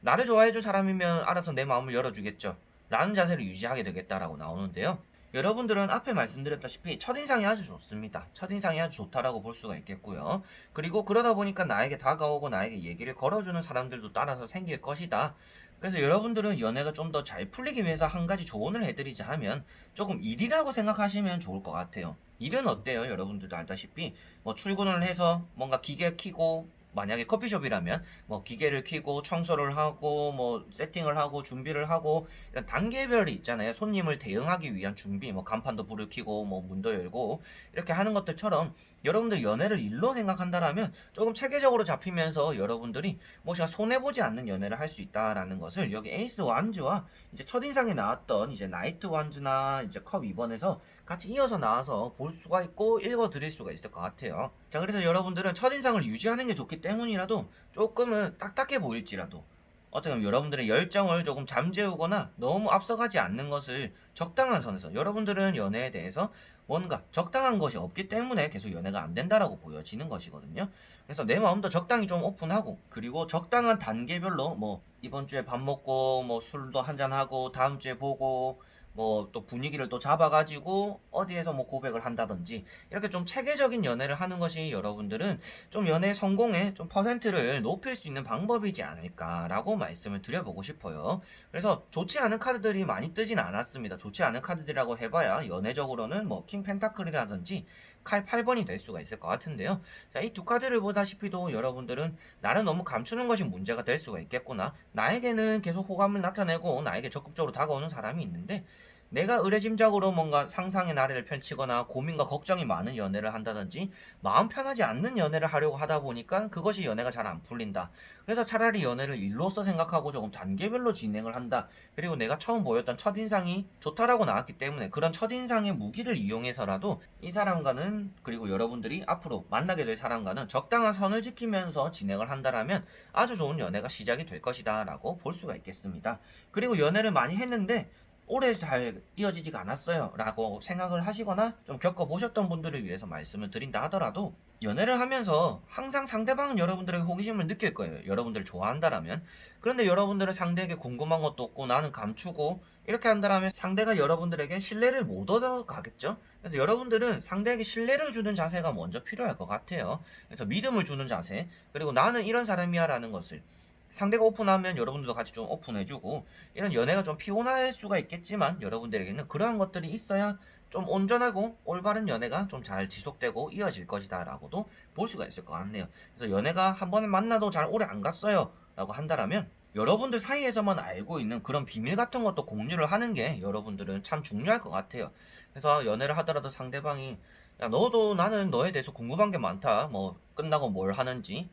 나를 좋아해줄 사람이면 알아서 내 마음을 열어주겠죠. 라는 자세를 유지하게 되겠다라고 나오는데요. 여러분들은 앞에 말씀드렸다시피 첫인상이 아주 좋습니다. 첫인상이 아주 좋다라고 볼 수가 있겠고요. 그리고 그러다 보니까 나에게 다가오고 나에게 얘기를 걸어주는 사람들도 따라서 생길 것이다. 그래서 여러분들은 연애가 좀 더 잘 풀리기 위해서 한 가지 조언을 해드리자 하면 조금 일이라고 생각하시면 좋을 것 같아요. 일은 어때요? 여러분들도 알다시피 뭐 출근을 해서 뭔가 기계 켜고 만약에 커피숍이라면 뭐 기계를 켜고 청소를 하고 뭐 세팅을 하고 준비를 하고 이런 단계별이 있잖아요. 손님을 대응하기 위한 준비, 뭐 간판도 불을 켜고 뭐 문도 열고 이렇게 하는 것들처럼 여러분들 연애를 일로 생각한다라면 조금 체계적으로 잡히면서 여러분들이 뭐 제가 손해보지 않는 연애를 할 수 있다라는 것을 여기 에이스 완즈와 이제 첫인상에 나왔던 이제 나이트 완즈나 이제 컵 2번에서 같이 이어서 나와서 볼 수가 있고 읽어 드릴 수가 있을 것 같아요. 자, 그래서 여러분들은 첫인상을 유지하는 게 좋기 때문이라도 조금은 딱딱해 보일지라도 어떻게 보면 여러분들의 열정을 조금 잠재우거나 너무 앞서가지 않는 것을 적당한 선에서 여러분들은 연애에 대해서 뭔가 적당한 것이 없기 때문에 계속 연애가 안 된다라고 보여지는 것이거든요. 그래서 내 마음도 적당히 좀 오픈하고 그리고 적당한 단계별로 뭐 이번 주에 밥 먹고 뭐 술도 한잔하고 다음 주에 보고 뭐 또 분위기를 또 잡아가지고 어디에서 뭐 고백을 한다든지 이렇게 좀 체계적인 연애를 하는 것이 여러분들은 좀 연애 성공의 좀 퍼센트를 높일 수 있는 방법이지 않을까라고 말씀을 드려보고 싶어요. 그래서 좋지 않은 카드들이 많이 뜨진 않았습니다. 좋지 않은 카드들이라고 해봐야 연애적으로는 뭐 킹 펜타클이라든지 칼 8번이 될 수가 있을 것 같은데요. 자, 이 두 카드를 보다시피도 여러분들은 나는 너무 감추는 것이 문제가 될 수가 있겠구나. 나에게는 계속 호감을 나타내고 나에게 적극적으로 다가오는 사람이 있는데 내가 의례짐작으로 뭔가 상상의 나래를 펼치거나 고민과 걱정이 많은 연애를 한다든지 마음 편하지 않는 연애를 하려고 하다 보니까 그것이 연애가 잘 안 풀린다. 그래서 차라리 연애를 일로서 생각하고 조금 단계별로 진행을 한다. 그리고 내가 처음 보였던 첫인상이 좋다라고 나왔기 때문에 그런 첫인상의 무기를 이용해서라도 이 사람과는 그리고 여러분들이 앞으로 만나게 될 사람과는 적당한 선을 지키면서 진행을 한다라면 아주 좋은 연애가 시작이 될 것이다 라고 볼 수가 있겠습니다. 그리고 연애를 많이 했는데 오래 잘 이어지지가 않았어요 라고 생각을 하시거나 좀 겪어보셨던 분들을 위해서 말씀을 드린다 하더라도 연애를 하면서 항상 상대방은 여러분들에게 호기심을 느낄 거예요. 여러분들을 좋아한다라면. 그런데 여러분들은 상대에게 궁금한 것도 없고 나는 감추고 이렇게 한다라면 상대가 여러분들에게 신뢰를 못 얻어가겠죠. 그래서 여러분들은 상대에게 신뢰를 주는 자세가 먼저 필요할 것 같아요. 그래서 믿음을 주는 자세, 그리고 나는 이런 사람이야 라는 것을 상대가 오픈하면 여러분들도 같이 좀 오픈해주고 이런 연애가 좀 피곤할 수가 있겠지만 여러분들에게는 그러한 것들이 있어야 좀 온전하고 올바른 연애가 좀 잘 지속되고 이어질 것이다 라고도 볼 수가 있을 것 같네요. 그래서 연애가 한 번에 만나도 잘 오래 안 갔어요 라고 한다라면 여러분들 사이에서만 알고 있는 그런 비밀 같은 것도 공유를 하는 게 여러분들은 참 중요할 것 같아요. 그래서 연애를 하더라도 상대방이 야 너도 나는 너에 대해서 궁금한 게 많다, 뭐 끝나고 뭘 하는지,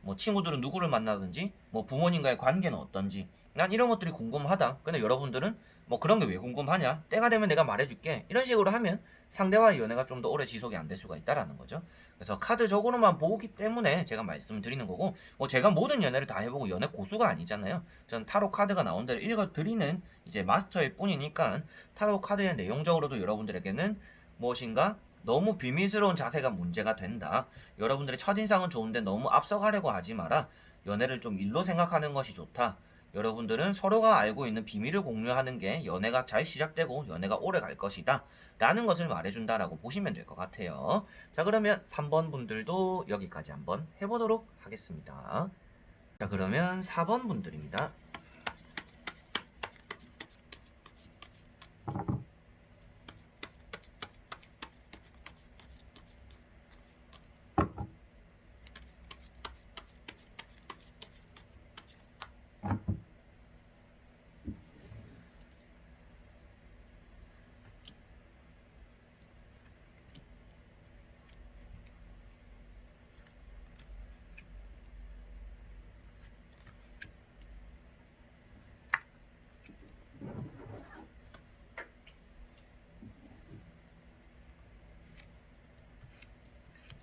뭐 친구들은 누구를 만나든지 뭐 부모님과의 관계는 어떤지 난 이런 것들이 궁금하다. 근데 여러분들은 뭐 그런 게 왜 궁금하냐, 때가 되면 내가 말해줄게, 이런 식으로 하면 상대와의 연애가 좀 더 오래 지속이 안 될 수가 있다라는 거죠. 그래서 카드적으로만 보기 때문에 제가 말씀을 드리는 거고, 뭐 제가 모든 연애를 다 해보고 연애 고수가 아니잖아요. 전 타로 카드가 나온 대로 읽어드리는 이제 마스터일 뿐이니까 타로 카드의 내용적으로도 여러분들에게는 무엇인가 너무 비밀스러운 자세가 문제가 된다. 여러분들의 첫인상은 좋은데 너무 앞서가려고 하지 마라. 연애를 좀 일로 생각하는 것이 좋다. 여러분들은 서로가 알고 있는 비밀을 공유하는 게 연애가 잘 시작되고 연애가 오래 갈 것이다 라는 것을 말해준다라고 보시면 될 것 같아요. 자, 그러면 3번 분들도 여기까지 한번 해보도록 하겠습니다. 자, 그러면 4번 분들입니다.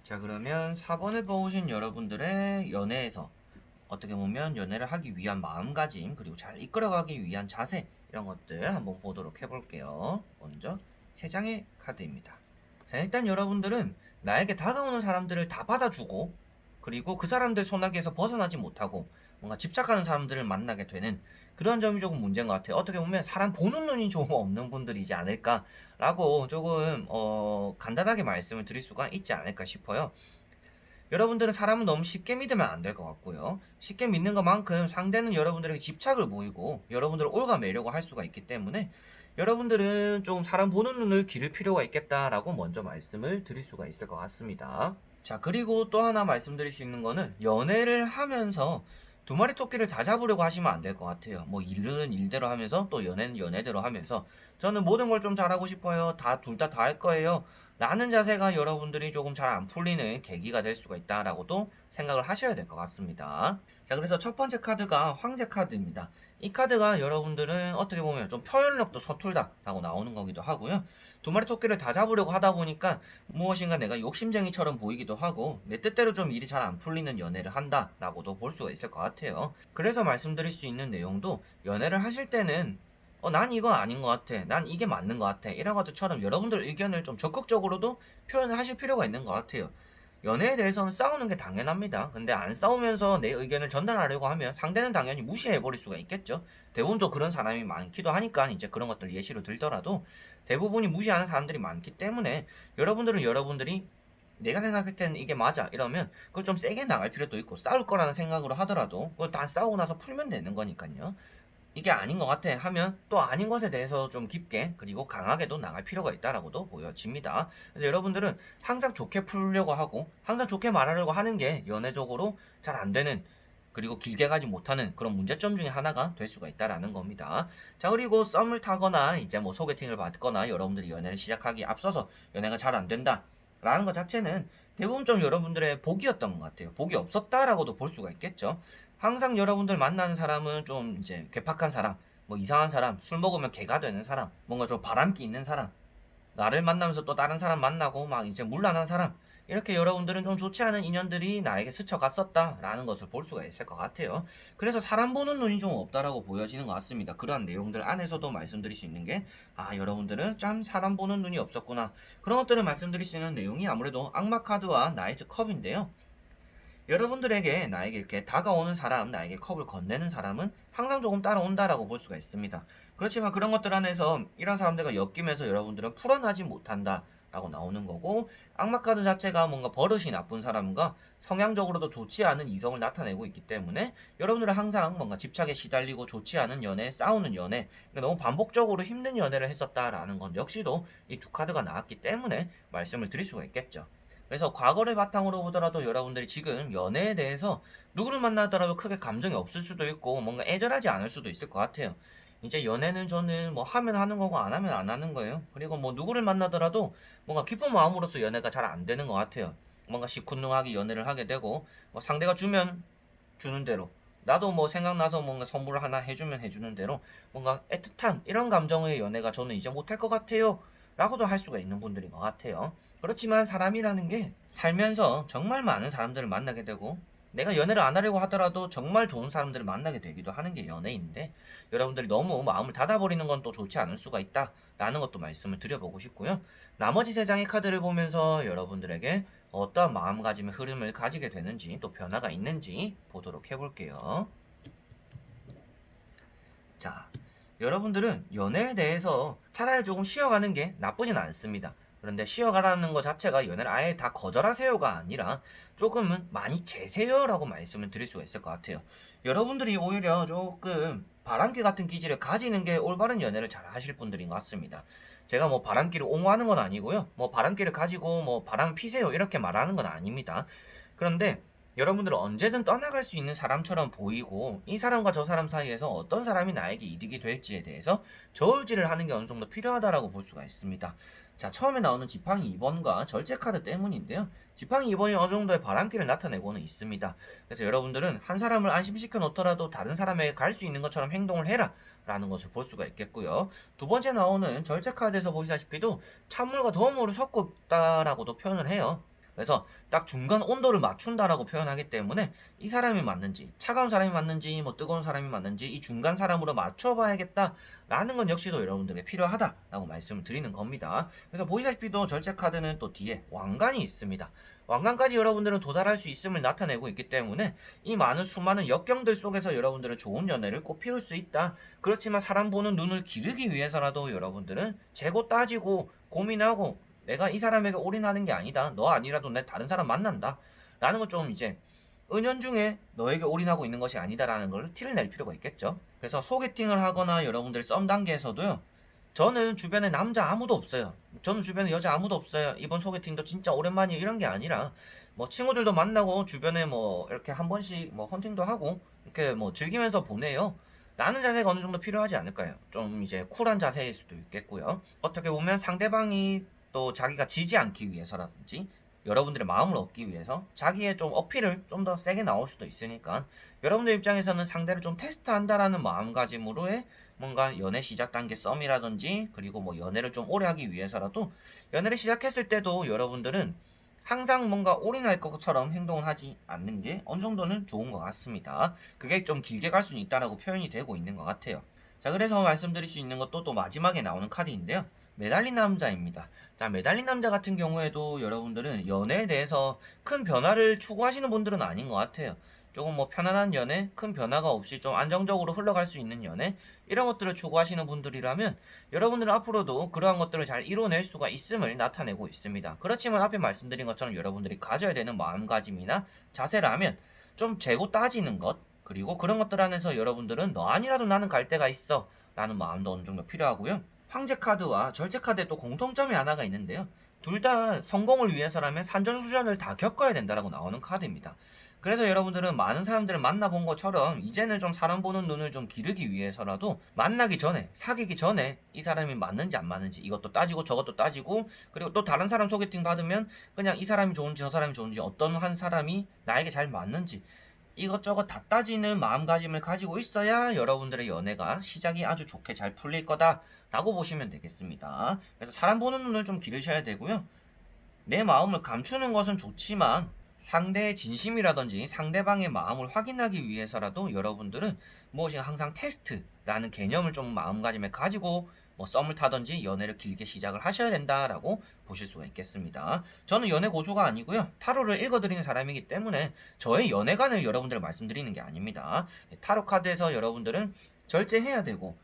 자, 그러면 4번을 보신 여러분들의 연애에서 어떻게 보면 연애를 하기 위한 마음가짐, 그리고 잘 이끌어가기 위한 자세, 이런 것들 한번 보도록 해볼게요. 먼저 3장의 카드입니다. 자, 일단 여러분들은 나에게 다가오는 사람들을 다 받아주고, 그리고 그 사람들 소나기에서 벗어나지 못하고 뭔가 집착하는 사람들을 만나게 되는 그런 점이 조금 문제인 것 같아요. 어떻게 보면 사람 보는 눈이 조금 없는 분들이지 않을까라고 조금 간단하게 말씀을 드릴 수가 있지 않을까 싶어요. 여러분들은 사람을 너무 쉽게 믿으면 안 될 것 같고요. 쉽게 믿는 것만큼 상대는 여러분들에게 집착을 보이고 여러분들을 올가매려고 할 수가 있기 때문에 여러분들은 좀 사람 보는 눈을 기를 필요가 있겠다라고 먼저 말씀을 드릴 수가 있을 것 같습니다. 자, 그리고 또 하나 말씀드릴 수 있는 거는 연애를 하면서 두 마리 토끼를 다 잡으려고 하시면 안 될 것 같아요. 뭐 일은 일대로 하면서 또 연애는 연애대로 하면서 저는 모든 걸 좀 잘하고 싶어요. 둘 다 할 거예요. 라는 자세가 여러분들이 조금 잘 안 풀리는 계기가 될 수가 있다라고도 생각을 하셔야 될 것 같습니다. 자, 그래서 첫 번째 카드가 황제 카드입니다. 이 카드가 여러분들은 어떻게 보면 좀 표현력도 서툴다라고 나오는 거기도 하고요. 두 마리 토끼를 다 잡으려고 하다 보니까 무엇인가 내가 욕심쟁이처럼 보이기도 하고 내 뜻대로 좀 일이 잘 안 풀리는 연애를 한다라고도 볼 수가 있을 것 같아요. 그래서 말씀드릴 수 있는 내용도 연애를 하실 때는 난 이거 아닌 것 같아. 난 이게 맞는 것 같아. 이런 것들처럼 여러분들 의견을 좀 적극적으로도 표현을 하실 필요가 있는 것 같아요. 연애에 대해서는 싸우는 게 당연합니다. 근데 안 싸우면서 내 의견을 전달하려고 하면 상대는 당연히 무시해버릴 수가 있겠죠. 대부분도 그런 사람이 많기도 하니까 이제 그런 것들 예시로 들더라도 대부분이 무시하는 사람들이 많기 때문에 여러분들은 여러분들이 내가 생각할 때는 이게 맞아 이러면 그걸 좀 세게 나갈 필요도 있고 싸울 거라는 생각으로 하더라도 그걸 다 싸우고 나서 풀면 되는 거니까요. 이게 아닌 것 같아 하면 또 아닌 것에 대해서 좀 깊게 그리고 강하게도 나갈 필요가 있다라고도 보여집니다. 그래서 여러분들은 항상 좋게 풀려고 하고 항상 좋게 말하려고 하는 게 연애적으로 잘 안 되는 그리고 길게 가지 못하는 그런 문제점 중에 하나가 될 수가 있다라는 겁니다. 자, 그리고 썸을 타거나 이제 뭐 소개팅을 받거나 여러분들이 연애를 시작하기 앞서서 연애가 잘 안 된다 라는 것 자체는 대부분 좀 여러분들의 복이었던 것 같아요. 복이 없었다라고도 볼 수가 있겠죠. 항상 여러분들 만나는 사람은 좀 이제 괴팍한 사람, 뭐 이상한 사람, 술 먹으면 개가 되는 사람, 뭔가 좀 바람기 있는 사람, 나를 만나면서 또 다른 사람 만나고 막 이제 물란한 사람, 이렇게 여러분들은 좀 좋지 않은 인연들이 나에게 스쳐갔었다라는 것을 볼 수가 있을 것 같아요. 그래서 사람 보는 눈이 좀 없다라고 보여지는 것 같습니다. 그러한 내용들 안에서도 말씀드릴 수 있는 게, 여러분들은 참 사람 보는 눈이 없었구나. 그런 것들을 말씀드릴 수 있는 내용이 아무래도 악마 카드와 나이트 컵인데요. 여러분들에게 나에게 이렇게 다가오는 사람, 나에게 컵을 건네는 사람은 항상 조금 따라온다라고 볼 수가 있습니다. 그렇지만 그런 것들 안에서 이런 사람들과 엮이면서 여러분들은 풀어나지 못한다. 라고 나오는 거고 악마 카드 자체가 뭔가 버릇이 나쁜 사람과 성향적으로도 좋지 않은 이성을 나타내고 있기 때문에 여러분들은 항상 뭔가 집착에 시달리고 좋지 않은 연애, 싸우는 연애, 그러니까 너무 반복적으로 힘든 연애를 했었다라는 건 역시도 이 두 카드가 나왔기 때문에 말씀을 드릴 수가 있겠죠. 그래서 과거를 바탕으로 보더라도 여러분들이 지금 연애에 대해서 누구를 만나더라도 크게 감정이 없을 수도 있고 뭔가 애절하지 않을 수도 있을 것 같아요. 이제 연애는 저는 뭐 하면 하는 거고 안 하면 안 하는 거예요. 그리고 뭐 누구를 만나더라도 뭔가 깊은 마음으로서 연애가 잘 안 되는 것 같아요. 뭔가 시큰둥하게 연애를 하게 되고 뭐 상대가 주면 주는 대로 나도 뭐 생각나서 뭔가 선물을 하나 해주면 해주는 대로 뭔가 애틋한 이런 감정의 연애가 저는 이제 못할 것 같아요. 라고도 할 수가 있는 분들인 것 같아요. 그렇지만 사람이라는 게 살면서 정말 많은 사람들을 만나게 되고 내가 연애를 안 하려고 하더라도 정말 좋은 사람들을 만나게 되기도 하는 게 연애인데 여러분들이 너무 마음을 닫아버리는 건 또 좋지 않을 수가 있다 라는 것도 말씀을 드려보고 싶고요. 나머지 세 장의 카드를 보면서 여러분들에게 어떠한 마음가짐의 흐름을 가지게 되는지 또 변화가 있는지 보도록 해볼게요. 자, 여러분들은 연애에 대해서 차라리 조금 쉬어가는 게 나쁘진 않습니다. 그런데 쉬어가라는 것 자체가 연애를 아예 다 거절하세요가 아니라 조금은 많이 재세요라고 말씀을 드릴 수가 있을 것 같아요. 여러분들이 오히려 조금 바람기 같은 기질을 가지는 게 올바른 연애를 잘 하실 분들인 것 같습니다. 제가 뭐 바람기를 옹호하는 건 아니고요. 뭐 바람기를 가지고 뭐 바람 피세요 이렇게 말하는 건 아닙니다. 그런데 여러분들은 언제든 떠나갈 수 있는 사람처럼 보이고 이 사람과 저 사람 사이에서 어떤 사람이 나에게 이득이 될지에 대해서 저울질을 하는 게 어느 정도 필요하다라고 볼 수가 있습니다. 자, 처음에 나오는 지팡이 2번과 절제 카드 때문인데요. 지팡이 2번이 어느 정도의 바람기를 나타내고는 있습니다. 그래서 여러분들은 한 사람을 안심시켜 놓더라도 다른 사람에게 갈 수 있는 것처럼 행동을 해라 라는 것을 볼 수가 있겠고요. 두 번째 나오는 절제 카드에서 보시다시피도 찬물과 더운 물을 섞고 있다라고도 표현을 해요. 그래서 딱 중간 온도를 맞춘다라고 표현하기 때문에 이 사람이 맞는지 차가운 사람이 맞는지 뭐 뜨거운 사람이 맞는지 이 중간 사람으로 맞춰봐야겠다라는 건 역시도 여러분들에게 필요하다라고 말씀을 드리는 겁니다. 그래서 보시다시피도 절제 카드는 또 뒤에 왕관이 있습니다. 왕관까지 여러분들은 도달할 수 있음을 나타내고 있기 때문에 이 많은 수많은 역경들 속에서 여러분들은 좋은 연애를 꼭 피울 수 있다. 그렇지만 사람 보는 눈을 기르기 위해서라도 여러분들은 재고 따지고 고민하고 내가 이 사람에게 올인하는 게 아니다. 너 아니라도 내 다른 사람 만난다. 라는 건 좀 이제 은연중에 너에게 올인하고 있는 것이 아니다라는 걸 티를 낼 필요가 있겠죠. 그래서 소개팅을 하거나 여러분들 썸 단계에서도요. 저는 주변에 남자 아무도 없어요. 저는 주변에 여자 아무도 없어요. 이번 소개팅도 진짜 오랜만이에요. 이런 게 아니라 뭐 친구들도 만나고 주변에 뭐 이렇게 한 번씩 뭐 헌팅도 하고 이렇게 뭐 즐기면서 보내요. 라는 자세가 어느 정도 필요하지 않을까요? 좀 이제 쿨한 자세일 수도 있겠고요. 어떻게 보면 상대방이 또 자기가 지지 않기 위해서라든지 여러분들의 마음을 얻기 위해서 자기의 좀 어필을 좀 더 세게 나올 수도 있으니까 여러분들 입장에서는 상대를 좀 테스트한다라는 마음가짐으로의 뭔가 연애 시작 단계 썸이라든지 그리고 뭐 연애를 좀 오래 하기 위해서라도 연애를 시작했을 때도 여러분들은 항상 뭔가 올인할 것처럼 행동을 하지 않는 게 어느 정도는 좋은 것 같습니다. 그게 좀 길게 갈 수는 있다라고 표현이 되고 있는 것 같아요. 자, 그래서 말씀드릴 수 있는 것도 또 마지막에 나오는 카드인데요. 매달린 남자입니다. 자, 매달린 남자 같은 경우에도 여러분들은 연애에 대해서 큰 변화를 추구하시는 분들은 아닌 것 같아요. 조금 뭐 편안한 연애, 큰 변화가 없이 좀 안정적으로 흘러갈 수 있는 연애, 이런 것들을 추구하시는 분들이라면 여러분들은 앞으로도 그러한 것들을 잘 이뤄낼 수가 있음을 나타내고 있습니다. 그렇지만 앞에 말씀드린 것처럼 여러분들이 가져야 되는 마음가짐이나 자세라면 좀 재고 따지는 것, 그리고 그런 것들 안에서 여러분들은 너 아니라도 나는 갈 데가 있어 라는 마음도 어느 정도 필요하고요. 황제 카드와 절제 카드에 또 공통점이 하나가 있는데요. 둘 다 성공을 위해서라면 산전수전을 다 겪어야 된다라고 나오는 카드입니다. 그래서 여러분들은 많은 사람들을 만나본 것처럼 이제는 좀 사람 보는 눈을 좀 기르기 위해서라도 만나기 전에, 사귀기 전에 이 사람이 맞는지 안 맞는지 이것도 따지고 저것도 따지고 그리고 또 다른 사람 소개팅 받으면 그냥 이 사람이 좋은지 저 사람이 좋은지 어떤 한 사람이 나에게 잘 맞는지 이것저것 다 따지는 마음가짐을 가지고 있어야 여러분들의 연애가 시작이 아주 좋게 잘 풀릴 거다라고 보시면 되겠습니다. 그래서 사람 보는 눈을 좀 기르셔야 되고요. 내 마음을 감추는 것은 좋지만 상대의 진심이라든지 상대방의 마음을 확인하기 위해서라도 여러분들은 무엇이 항상 테스트라는 개념을 좀 마음가짐에 가지고 뭐 썸을 타든지 연애를 길게 시작을 하셔야 된다라고 보실 수가 있겠습니다. 저는 연애 고수가 아니고요. 타로를 읽어드리는 사람이기 때문에 저의 연애관을 여러분들 말씀드리는 게 아닙니다. 타로 카드에서 여러분들은 절제해야 되고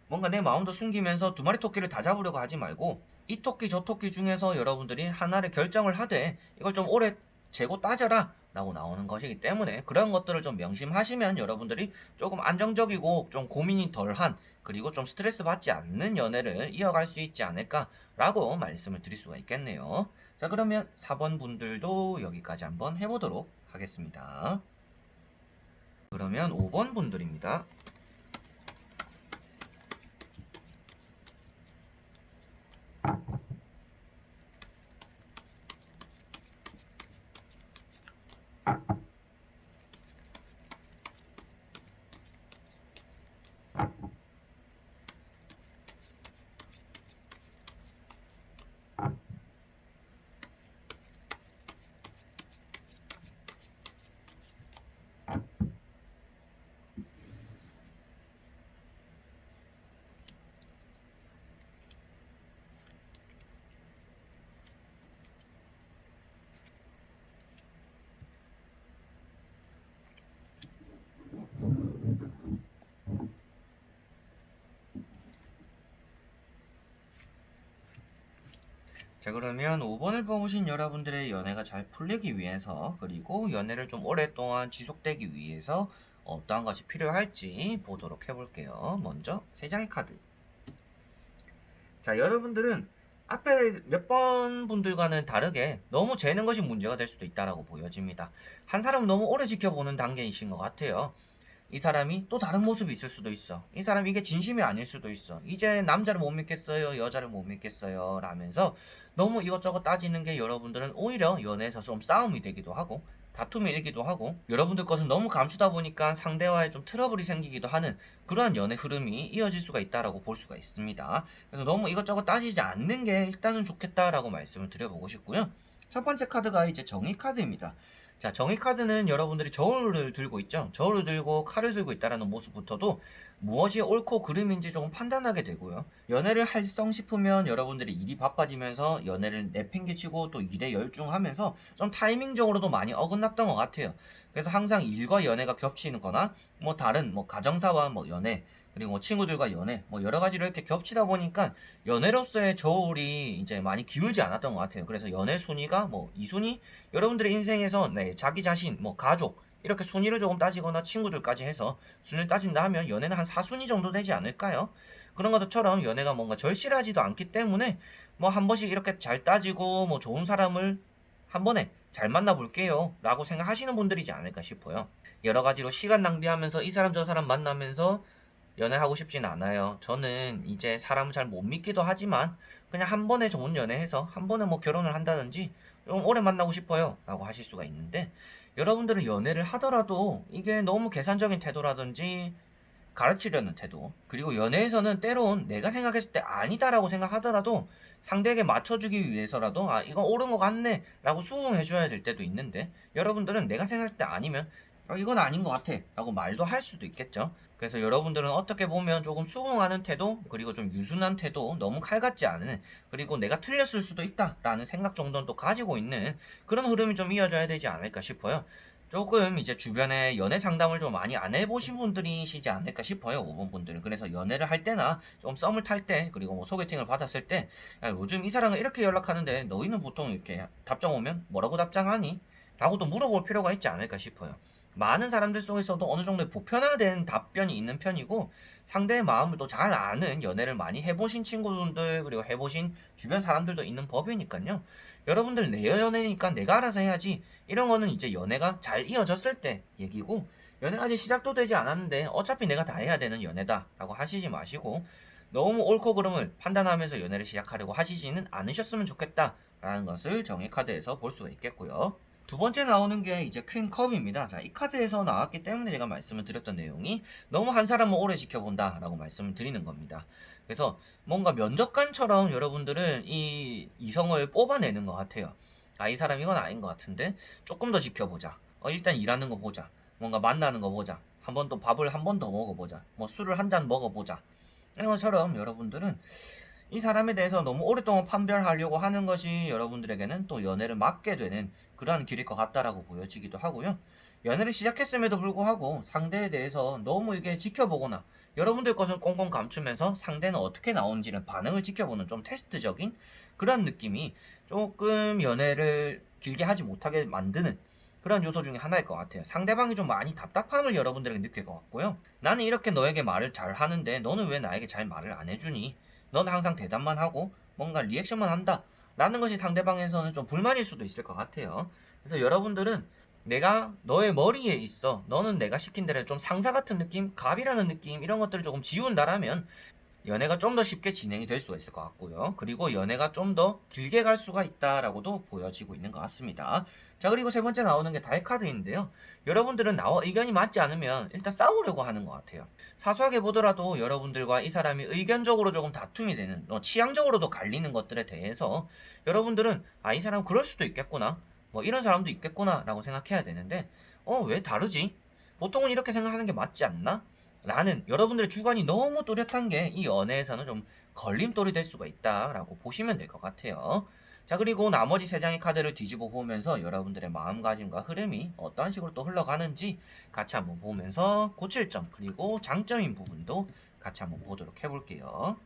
뭔가 내 마음도 숨기면서 두 마리 토끼를 다 잡으려고 하지 말고 이 토끼 저 토끼 중에서 여러분들이 하나를 결정을 하되 이걸 좀 오래 재고 따져라 라고 나오는 것이기 때문에 그런 것들을 좀 명심하시면 여러분들이 조금 안정적이고 좀 고민이 덜한 그리고 좀 스트레스 받지 않는 연애를 이어갈 수 있지 않을까 라고 말씀을 드릴 수가 있겠네요. 자, 그러면 4번 분들도 여기까지 한번 해보도록 하겠습니다. 그러면 5번 분들입니다. 자, 그러면 5번을 뽑으신 여러분들의 연애가 잘 풀리기 위해서, 그리고 연애를 좀 오랫동안 지속되기 위해서 어떠한 것이 필요할지 보도록 해볼게요. 먼저 3장의 카드. 자, 여러분들은 앞에 몇 번 분들과는 다르게 너무 재는 것이 문제가 될 수도 있다라고 보여집니다. 한 사람은 너무 오래 지켜보는 단계이신 것 같아요. 이 사람이 또 다른 모습이 있을 수도 있어. 이 사람이 이게 진심이 아닐 수도 있어. 이제 남자를 못 믿겠어요. 여자를 못 믿겠어요. 라면서 너무 이것저것 따지는 게 여러분들은 오히려 연애에서 좀 싸움이 되기도 하고 다툼이 일기도 하고 여러분들 것은 너무 감추다 보니까 상대와의 좀 트러블이 생기기도 하는 그러한 연애 흐름이 이어질 수가 있다라고 볼 수가 있습니다. 그래서 너무 이것저것 따지지 않는 게 일단은 좋겠다라고 말씀을 드려보고 싶고요. 첫 번째 카드가 이제 정의 카드입니다. 자, 정의 카드는 여러분들이 저울을 들고 있죠. 저울을 들고 칼을 들고 있다라는 모습부터도 무엇이 옳고 그름인지 조금 판단하게 되고요. 연애를 할성 싶으면 여러분들이 일이 바빠지면서 연애를 내팽개치고 또 일에 열중하면서 좀 타이밍적으로도 많이 어긋났던 것 같아요. 그래서 항상 일과 연애가 겹치는 거나 뭐 다른 뭐 가정사와 뭐 연애 그리고 뭐 친구들과 연애 뭐 여러 가지로 이렇게 겹치다 보니까 연애로서의 저울이 이제 많이 기울지 않았던 것 같아요. 그래서 연애 순위가 뭐 2순위 여러분들의 인생에서 네, 자기 자신 뭐 가족 이렇게 순위를 조금 따지거나 친구들까지 해서 순위를 따진다 하면 연애는 한 4순위 정도 되지 않을까요? 그런 것처럼 연애가 뭔가 절실하지도 않기 때문에 뭐 한 번씩 이렇게 잘 따지고 뭐 좋은 사람을 한 번에 잘 만나볼게요 라고 생각하시는 분들이지 않을까 싶어요. 여러 가지로 시간 낭비하면서 이 사람 저 사람 만나면서 연애하고 싶진 않아요. 저는 이제 사람을 잘 못 믿기도 하지만 그냥 한 번에 좋은 연애해서 한 번에 뭐 결혼을 한다든지 좀 오래 만나고 싶어요 라고 하실 수가 있는데 여러분들은 연애를 하더라도 이게 너무 계산적인 태도라든지 가르치려는 태도 그리고 연애에서는 때론 내가 생각했을 때 아니다라고 생각하더라도 상대에게 맞춰주기 위해서라도 아 이건 옳은 것 같네 라고 수긍해줘야 될 때도 있는데 여러분들은 내가 생각했을 때 아니면 이건 아닌 것 같아 라고 말도 할 수도 있겠죠. 그래서 여러분들은 어떻게 보면 조금 수긍하는 태도 그리고 좀 유순한 태도 너무 칼같지 않은 그리고 내가 틀렸을 수도 있다 라는 생각 정도는 또 가지고 있는 그런 흐름이 좀 이어져야 되지 않을까 싶어요. 조금 이제 주변에 연애 상담을 좀 많이 안 해보신 분들이시지 않을까 싶어요. 5번 분들은. 그래서 연애를 할 때나 좀 썸을 탈 때 그리고 뭐 소개팅을 받았을 때 야, 요즘 이 사람은 이렇게 연락하는데 너희는 보통 이렇게 답장 오면 뭐라고 답장하니? 라고 또 물어볼 필요가 있지 않을까 싶어요. 많은 사람들 속에서도 어느 정도의 보편화된 답변이 있는 편이고 상대의 마음을 또 잘 아는 연애를 많이 해보신 친구분들 그리고 해보신 주변 사람들도 있는 법이니까요. 여러분들 내 연애니까 내가 알아서 해야지 이런 거는 이제 연애가 잘 이어졌을 때 얘기고 연애가 아직 시작도 되지 않았는데 어차피 내가 다 해야 되는 연애다 라고 하시지 마시고 너무 옳고 그름을 판단하면서 연애를 시작하려고 하시지는 않으셨으면 좋겠다 라는 것을 정의 카드에서 볼 수가 있겠고요. 두 번째 나오는 게 이제 퀸 컵입니다. 자, 이 카드에서 나왔기 때문에 제가 말씀을 드렸던 내용이 너무 한 사람을 오래 지켜본다 라고 말씀을 드리는 겁니다. 그래서 뭔가 면접관처럼 여러분들은 이 이성을 뽑아내는 것 같아요. 아, 이 사람 이건 아닌 것 같은데 조금 더 지켜보자. 일단 일하는 거 보자. 뭔가 만나는 거 보자. 한 번 또 밥을 한 번 더 먹어보자. 뭐 술을 한 잔 먹어보자. 이런 것처럼 여러분들은 이 사람에 대해서 너무 오랫동안 판별하려고 하는 것이 여러분들에게는 또 연애를 막게 되는 그러한 길일 것 같다라고 보여지기도 하고요. 연애를 시작했음에도 불구하고 상대에 대해서 너무 이게 지켜보거나 여러분들 것은 꽁꽁 감추면서 상대는 어떻게 나오는지를 반응을 지켜보는 좀 테스트적인 그런 느낌이 조금 연애를 길게 하지 못하게 만드는 그런 요소 중에 하나일 것 같아요. 상대방이 좀 많이 답답함을 여러분들에게 느낄 것 같고요. 나는 이렇게 너에게 말을 잘 하는데 너는 왜 나에게 잘 말을 안 해주니? 넌 항상 대답만 하고 뭔가 리액션만 한다 라는 것이 상대방에서는 좀 불만일 수도 있을 것 같아요. 그래서 여러분들은 내가 너의 머리에 있어 너는 내가 시킨 대로 좀 상사 같은 느낌 갑이라는 느낌 이런 것들을 조금 지운다라면 연애가 좀 더 쉽게 진행이 될 수가 있을 것 같고요. 그리고 연애가 좀 더 길게 갈 수가 있다라고도 보여지고 있는 것 같습니다. 자, 그리고 세 번째 나오는 게 달 카드인데요. 여러분들은 나와 의견이 맞지 않으면 일단 싸우려고 하는 것 같아요. 사소하게 보더라도 여러분들과 이 사람이 의견적으로 조금 다툼이 되는, 취향적으로도 갈리는 것들에 대해서 여러분들은 이 사람 그럴 수도 있겠구나. 뭐 이런 사람도 있겠구나 라고 생각해야 되는데 왜 다르지? 보통은 이렇게 생각하는 게 맞지 않나? 라는 여러분들의 주관이 너무 뚜렷한 게 이 연애에서는 좀 걸림돌이 될 수가 있다라고 보시면 될 것 같아요. 자, 그리고 나머지 세 장의 카드를 뒤집어 보면서 여러분들의 마음가짐과 흐름이 어떤 식으로 또 흘러가는지 같이 한번 보면서 고칠 점 그리고 장점인 부분도 같이 한번 보도록 해볼게요.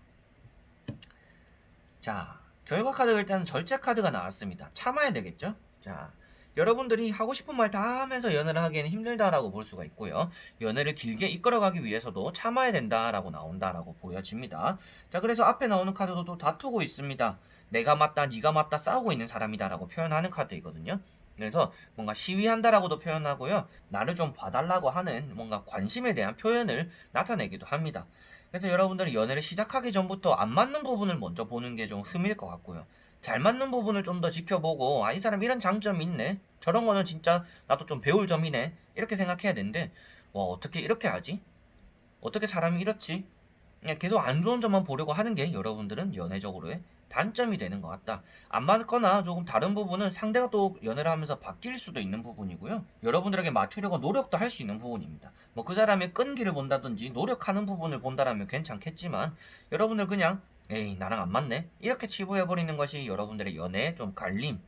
자, 결과 카드가 일단 절제 카드가 나왔습니다. 참아야 되겠죠? 자, 여러분들이 하고 싶은 말 다 하면서 연애를 하기에는 힘들다라고 볼 수가 있고요. 연애를 길게 이끌어가기 위해서도 참아야 된다라고 나온다라고 보여집니다. 자, 그래서 앞에 나오는 카드도 또 다투고 있습니다. 내가 맞다, 네가 맞다 싸우고 있는 사람이다라고 표현하는 카드이거든요. 그래서 뭔가 시위한다라고도 표현하고요. 나를 좀 봐달라고 하는 뭔가 관심에 대한 표현을 나타내기도 합니다. 그래서 여러분들이 연애를 시작하기 전부터 안 맞는 부분을 먼저 보는 게 좀 흠일 것 같고요. 잘 맞는 부분을 좀 더 지켜보고, 아, 이 사람 이런 장점이 있네. 저런 거는 진짜 나도 좀 배울 점이네. 이렇게 생각해야 되는데, 와, 어떻게 이렇게 하지? 어떻게 사람이 이렇지? 그냥 계속 안 좋은 점만 보려고 하는 게 여러분들은 연애적으로의 단점이 되는 것 같다. 안 맞거나 조금 다른 부분은 상대가 또 연애를 하면서 바뀔 수도 있는 부분이고요. 여러분들에게 맞추려고 노력도 할 수 있는 부분입니다. 뭐 그 사람의 끈기를 본다든지 노력하는 부분을 본다라면 괜찮겠지만 여러분들 그냥 에이 나랑 안 맞네 이렇게 치부해버리는 것이 여러분들의 연애에 좀 갈림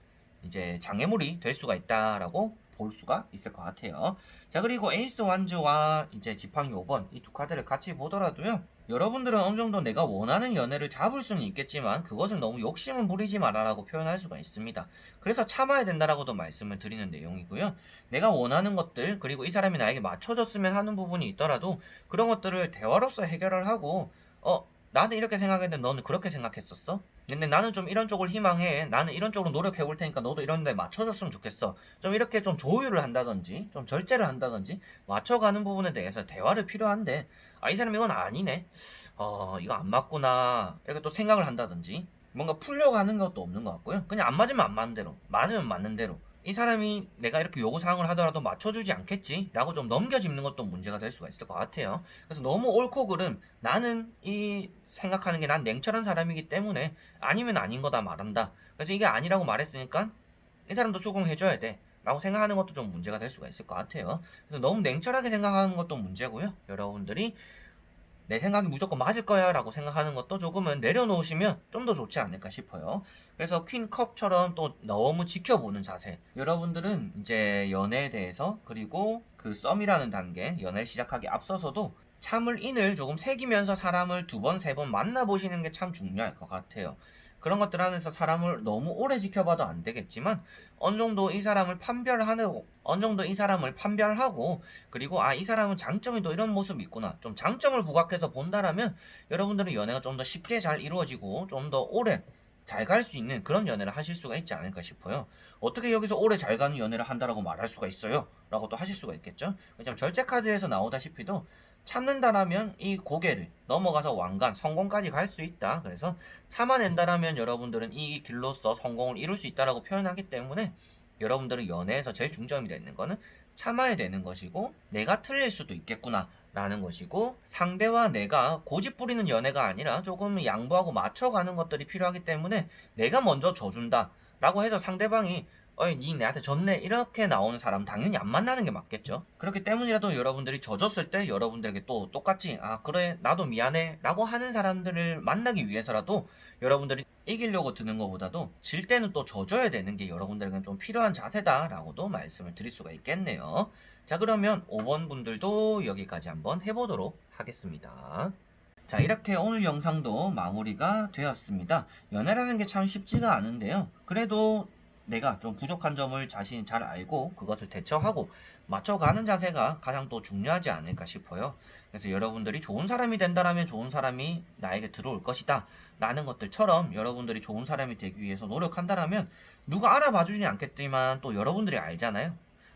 이제 장애물이 될 수가 있다라고 볼 수가 있을 것 같아요. 자, 그리고 에이스 완즈와 이제 지팡이 5번 이 두 카드를 같이 보더라도요. 여러분들은 어느 정도 내가 원하는 연애를 잡을 수는 있겠지만 그것을 너무 욕심은 부리지 마라라고 표현할 수가 있습니다. 그래서 참아야 된다라고도 말씀을 드리는 내용이고요. 내가 원하는 것들 그리고 이 사람이 나에게 맞춰줬으면 하는 부분이 있더라도 그런 것들을 대화로서 해결을 하고 나는 이렇게 생각했는데 너는 그렇게 생각했었어? 근데 나는 좀 이런 쪽을 희망해. 나는 이런 쪽으로 노력해 볼 테니까 너도 이런 데 맞춰줬으면 좋겠어. 좀 이렇게 좀 조율을 한다든지, 좀 절제를 한다든지, 맞춰가는 부분에 대해서 대화를 필요한데, 아, 이 사람 이건 아니네. 이거 안 맞구나. 이렇게 또 생각을 한다든지, 뭔가 풀려고 하는 것도 없는 것 같고요. 그냥 안 맞으면 안 맞는 대로, 맞으면 맞는 대로. 이 사람이 내가 이렇게 요구사항을 하더라도 맞춰주지 않겠지? 라고 좀 넘겨짚는 것도 문제가 될 수가 있을 것 같아요. 그래서 너무 옳고 그름, 나는 이 생각하는 게 난 냉철한 사람이기 때문에 아니면 아닌 거다 말한다. 그래서 이게 아니라고 말했으니까 이 사람도 수긍해줘야 돼. 라고 생각하는 것도 좀 문제가 될 수가 있을 것 같아요. 그래서 너무 냉철하게 생각하는 것도 문제고요. 여러분들이 내 생각이 무조건 맞을 거야 라고 생각하는 것도 조금은 내려놓으시면 좀 더 좋지 않을까 싶어요. 그래서 퀸컵처럼 또 너무 지켜보는 자세. 여러분들은 이제 연애에 대해서 그리고 그 썸이라는 단계, 연애를 시작하기 앞서서도 참을 인을 조금 새기면서 사람을 두 번, 세 번 만나보시는 게 참 중요할 것 같아요. 그런 것들 안에서 사람을 너무 오래 지켜봐도 안 되겠지만 어느 정도 이 사람을 판별하고 어느 정도 이 사람을 판별하고 그리고 아 이 사람은 장점이 또 이런 모습이 있구나 좀 장점을 부각해서 본다라면 여러분들은 연애가 좀 더 쉽게 잘 이루어지고 좀 더 오래 잘 갈 수 있는 그런 연애를 하실 수가 있지 않을까 싶어요. 어떻게 여기서 오래 잘 가는 연애를 한다라고 말할 수가 있어요? 라고 또 하실 수가 있겠죠. 왜냐면 절제 카드에서 나오다시피도 참는다라면 이 고개를 넘어가서 왕관, 성공까지 갈 수 있다. 그래서 참아낸다라면 여러분들은 이 길로서 성공을 이룰 수 있다라고 표현하기 때문에 여러분들은 연애에서 제일 중점이 되는 거는 참아야 되는 것이고 내가 틀릴 수도 있겠구나 라는 것이고 상대와 내가 고집 부리는 연애가 아니라 조금 양보하고 맞춰가는 것들이 필요하기 때문에 내가 먼저 져준다 라고 해서 상대방이 어이 니 내한테 졌네 이렇게 나오는 사람 당연히 안 만나는 게 맞겠죠. 그렇기 때문이라도 여러분들이 져줬을 때 여러분들에게 또 똑같이 아 그래 나도 미안해 라고 하는 사람들을 만나기 위해서라도 여러분들이 이기려고 드는 것보다도 질 때는 또 져줘야 되는 게 여러분들에게는 좀 필요한 자세다 라고도 말씀을 드릴 수가 있겠네요. 자, 그러면 5번 분들도 여기까지 한번 해보도록 하겠습니다. 자, 이렇게 오늘 영상도 마무리가 되었습니다. 연애라는 게 참 쉽지가 않은데요. 그래도 내가 좀 부족한 점을 자신이 잘 알고 그것을 대처하고 맞춰가는 자세가 가장 또 중요하지 않을까 싶어요. 그래서 여러분들이 좋은 사람이 된다라면 좋은 사람이 나에게 들어올 것이다 라는 것들처럼 여러분들이 좋은 사람이 되기 위해서 노력한다라면 누가 알아봐주지 않겠지만 또 여러분들이 알잖아요.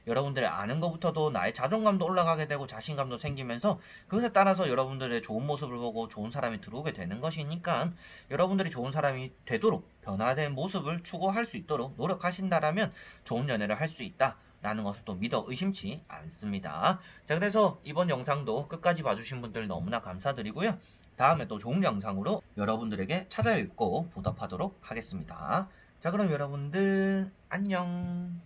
여러분들이 아는 것부터도 나의 자존감도 올라가게 되고 자신감도 생기면서 그것에 따라서 여러분들의 좋은 모습을 보고 좋은 사람이 들어오게 되는 것이니까 여러분들이 좋은 사람이 되도록 변화된 모습을 추구할 수 있도록 노력하신다라면 좋은 연애를 할 수 있다. 라는 것을 또 믿어 의심치 않습니다. 자, 그래서 이번 영상도 끝까지 봐주신 분들 너무나 감사드리고요. 다음에 또 좋은 영상으로 여러분들에게 찾아뵙고 보답하도록 하겠습니다. 자, 그럼 여러분들 안녕.